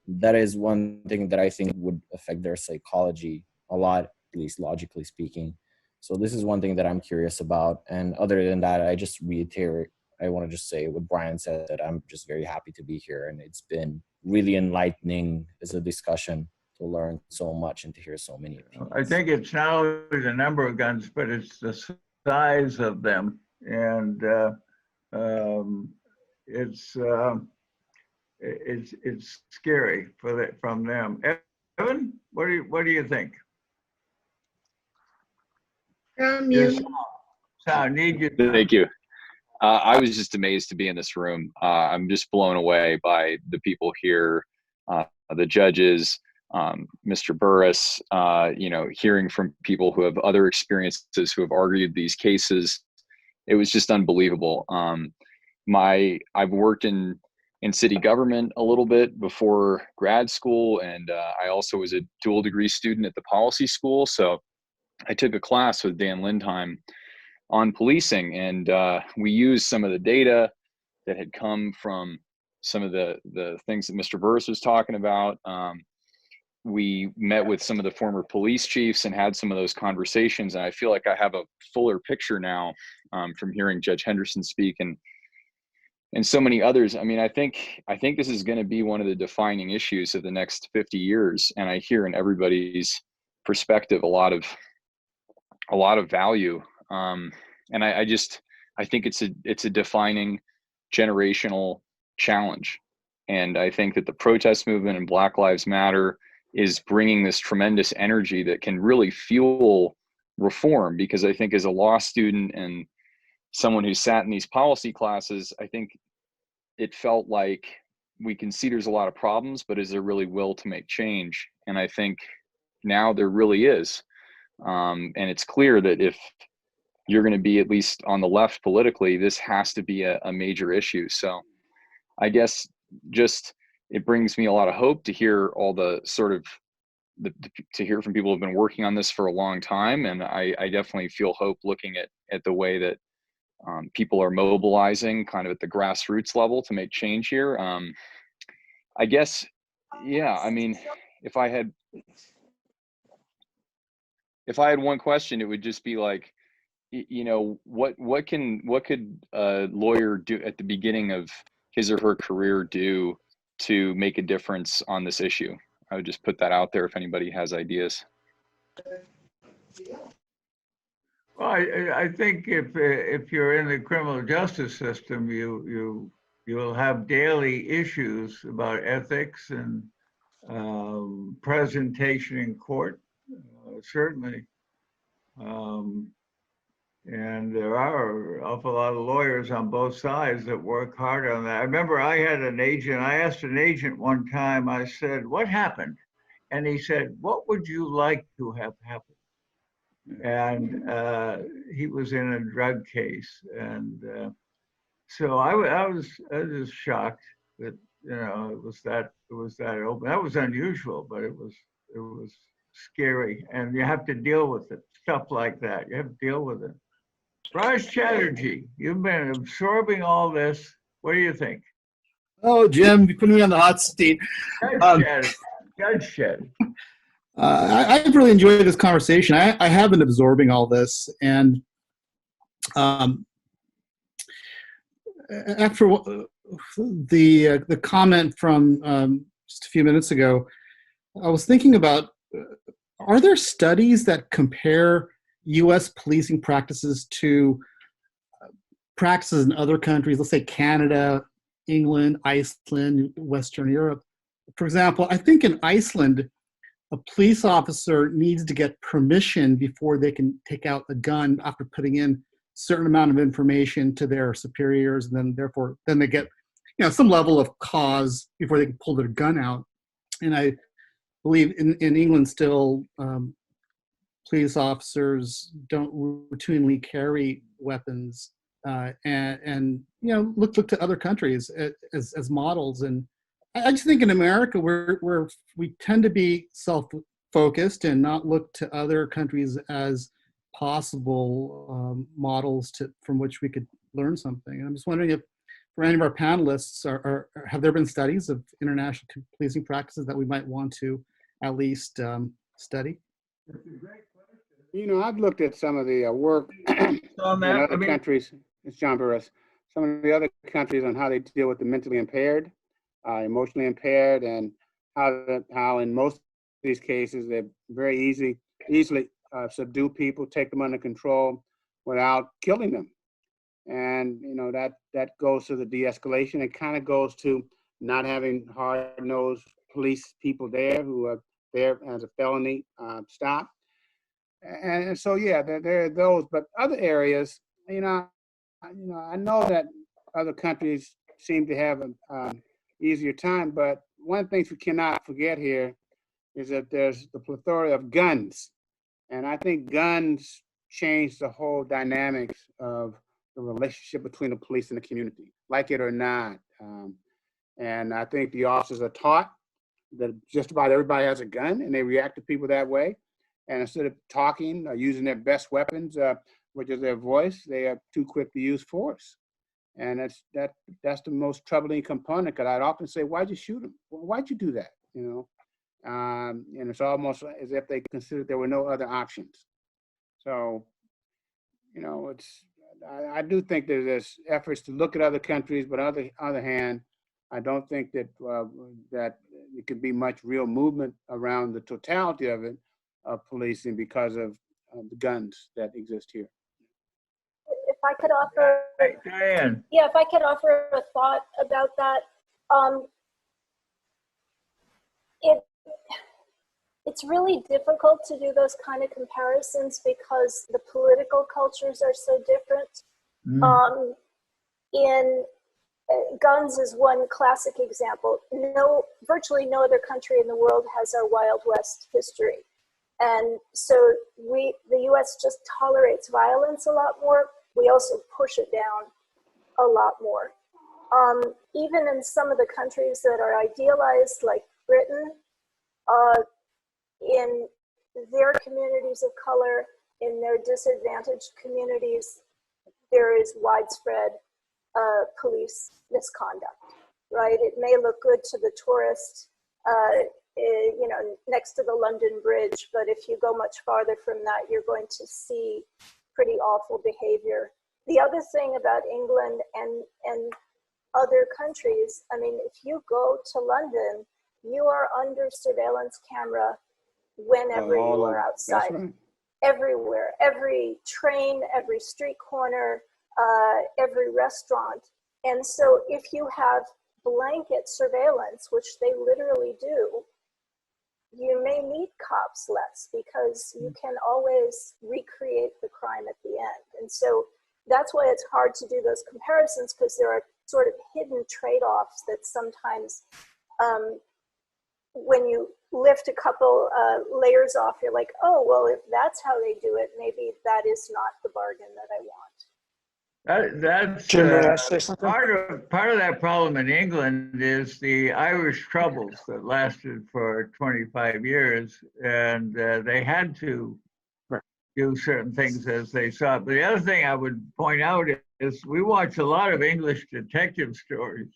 That is one thing that I think would affect their psychology a lot, at least logically speaking. So this is one thing that I'm curious about. And other than that, I just reiterate, I want to just say what Brian said, that I'm just very happy to be here. And it's been really enlightening as a discussion to learn so much and to hear so many opinions. I think it's not only the number of guns, but it's the size of them. And it's scary from them. Evan, what do you think? Yes. Thank you. I was just amazed to be in this room. I'm just blown away by the people here, the judges, Mr. Burris, hearing from people who have other experiences, who have argued these cases. It was just unbelievable. I've worked in city government a little bit before grad school, and I also was a dual degree student at the policy school. So I took a class with Dan Lindheim on policing, and we used some of the data that had come from some of the things that Mr. Burris was talking about. We met with some of the former police chiefs and had some of those conversations, and I feel like I have a fuller picture now from hearing Judge Henderson speak and so many others. I mean, I think this is going to be one of the defining issues of the next 50 years, and I hear in everybody's perspective a lot of value. And I think it's a defining generational challenge. And I think that the protest movement and Black Lives Matter is bringing this tremendous energy that can really fuel reform. Because I think as a law student and someone who sat in these policy classes, I think it felt like we can see there's a lot of problems, but is there really will to make change? And I think now there really is. And it's clear that if you're going to be at least on the left politically, this has to be a major issue. So I guess just it brings me a lot of hope to hear all the sort of to hear from people who've been working on this for a long time. And I definitely feel hope looking at the way that people are mobilizing kind of at the grassroots level to make change here. I guess, yeah, I mean, if I had one question, it would just be like, you know, what could a lawyer do at the beginning of his or her career do to make a difference on this issue? I would just put that out there if anybody has ideas. Well, I think if you're in the criminal justice system, you'll have daily issues about ethics and presentation in court, certainly. And there are an awful lot of lawyers on both sides that work hard on that. I remember I had an agent, I asked an agent one time, I said, what happened? And he said, what would you like to have happen? And he was in a drug case. And so I was just shocked that, you know, it was that open. That was unusual, but it was scary. And you have to deal with it, stuff like that. You have to deal with it. Raj Chatterjee, you've been absorbing all this. What do you think? Oh, Jim, you put me on the hot seat. Judge Chatterjee. I've really enjoyed this conversation. I have been absorbing all this, and after the comment from just a few minutes ago, I was thinking about: are there studies that compare U.S. policing practices to practices in other countries? Let's say Canada, England, Iceland, Western Europe. For example, I think in Iceland, a police officer needs to get permission before they can take out a gun after putting in a certain amount of information to their superiors, and then therefore they get, you know, some level of cause before they can pull their gun out. And I believe in England still, police officers don't routinely carry weapons, and you know, look to other countries as models. And I just think in America we tend to be self-focused and not look to other countries as possible models from which we could learn something. And I'm just wondering if, for any of our panelists, have there been studies of international policing practices that we might want to at least study? You know, I've looked at some of the work in other countries. It's John Burris. Some of the other countries on how they deal with the mentally impaired, emotionally impaired, and how in most of these cases they're very easily subdue people, take them under control without killing them. And you know, that goes to the de-escalation. It kind of goes to not having hard-nosed police people there who are there as a felony stop. And so, yeah, there are those, but other areas, I know that other countries seem to have an easier time, but one of the things we cannot forget here is that there's the plethora of guns. And I think guns change the whole dynamics of the relationship between the police and the community, like it or not. And I think the officers are taught that just about everybody has a gun, and they react to people that way. And instead of talking or using their best weapons, which is their voice, they are too quick to use force. And that's the most troubling component, because I'd often say, why'd you shoot him? Well, why'd you do that? You know, and it's almost as if they considered there were no other options. So, you know, I do think there's efforts to look at other countries, but on the other hand, I don't think that that it could be much real movement around the totality of it, of policing, because of the guns that exist here. If I could offer, Diane. Yeah, if I could offer a thought about that, it's really difficult to do those kind of comparisons because the political cultures are so different. Guns is one classic example. Virtually no other country in the world has our Wild West history. And so the US just tolerates violence a lot more. We also push it down a lot more. Even in some of the countries that are idealized, like Britain, in their communities of color, in their disadvantaged communities, there is widespread police misconduct, right? It may look good to the tourist, next to the London Bridge, but if you go much farther from that, you're going to see pretty awful behavior. The other thing about England and other countries, I mean, if you go to London, you are under surveillance camera whenever you are outside. Right. Everywhere, every train, every street corner, every restaurant. And so if you have blanket surveillance, which they literally do, you may need cops less because you can always recreate the crime at the end. And so that's why it's hard to do those comparisons, because there are sort of hidden trade-offs that sometimes when you lift a couple layers off, you're like, oh, well, if that's how they do it, maybe that is not the bargain that I want. That's Jim, may I say something? part of that problem in England is the Irish troubles that lasted for 25 years, and they had to do certain things as they saw it. But the other thing I would point out is we watch a lot of English detective stories,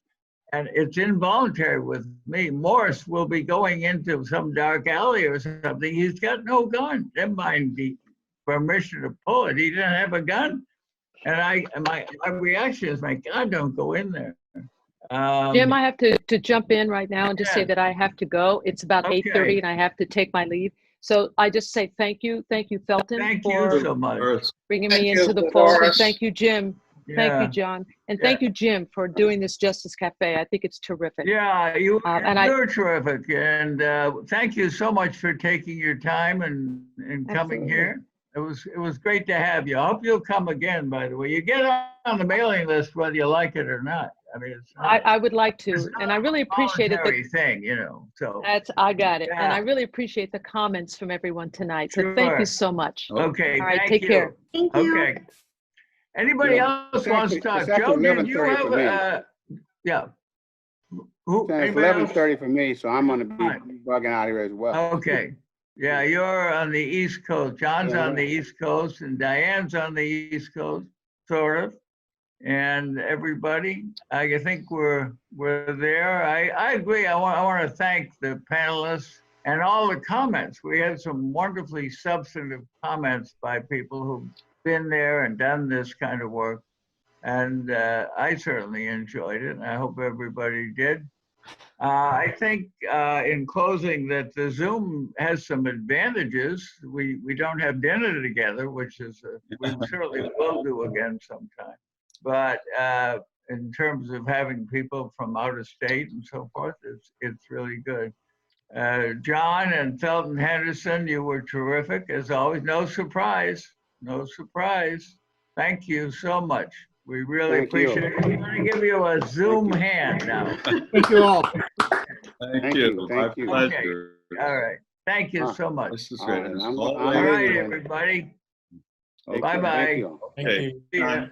and it's involuntary with me. Morse will be going into some dark alley or something. He's got no gun. Never mind the permission to pull it. He didn't have a gun. And my reaction is, my God, don't go in there. Jim, I have to jump in right now and just say that I have to go. It's about 8:30 and I have to take my leave. So I just say thank you, Felton, Thank for you so much. bringing Thank me you, into the fold. And Doris. thank you, Jim. Thank Yeah. you, John. And thank you, Jim, for doing this Justice Cafe. I think it's terrific. Yeah, you're and terrific. And thank you so much for taking your time and coming here. It was great to have you. I hope you'll come again, by the way. You get on the mailing list whether you like it or not. I mean, it's not, I would like to, and I really appreciate it. voluntary thing, so. I got it. And Yeah. I really appreciate the comments from everyone tonight. So thank you so much. Okay, All right, thank take you. care. Thank you. Okay. Anybody else wants to talk? It's after Joe, did you 11:30 for have, yeah. Who? It's Anybody else? 11:30 for me, so I'm gonna be bugging out here as well. Okay. Yeah, you're on the East Coast. John's Yeah. on the East Coast, and Diane's on the East Coast, sort of. And everybody, I think we're there. I agree. I want to thank the panelists and all the comments. We had some wonderfully substantive comments by people who've been there and done this kind of work. And I certainly enjoyed it. And I hope everybody did. I think in closing that the Zoom has some advantages. We don't have dinner together, which is, we certainly will do again sometime. But in terms of having people from out of state and so forth, it's really good. John and Felton Henderson, you were terrific as always. No surprise. Thank you so much. We really appreciate it. We're going to give you a Zoom hand now. Thank you all. Thank you. My Thank you. pleasure. All right. Thank you so much. This is All great. right, As I'm always. All right, in. everybody. Okay, Bye-bye. thank you all. Okay. See ya.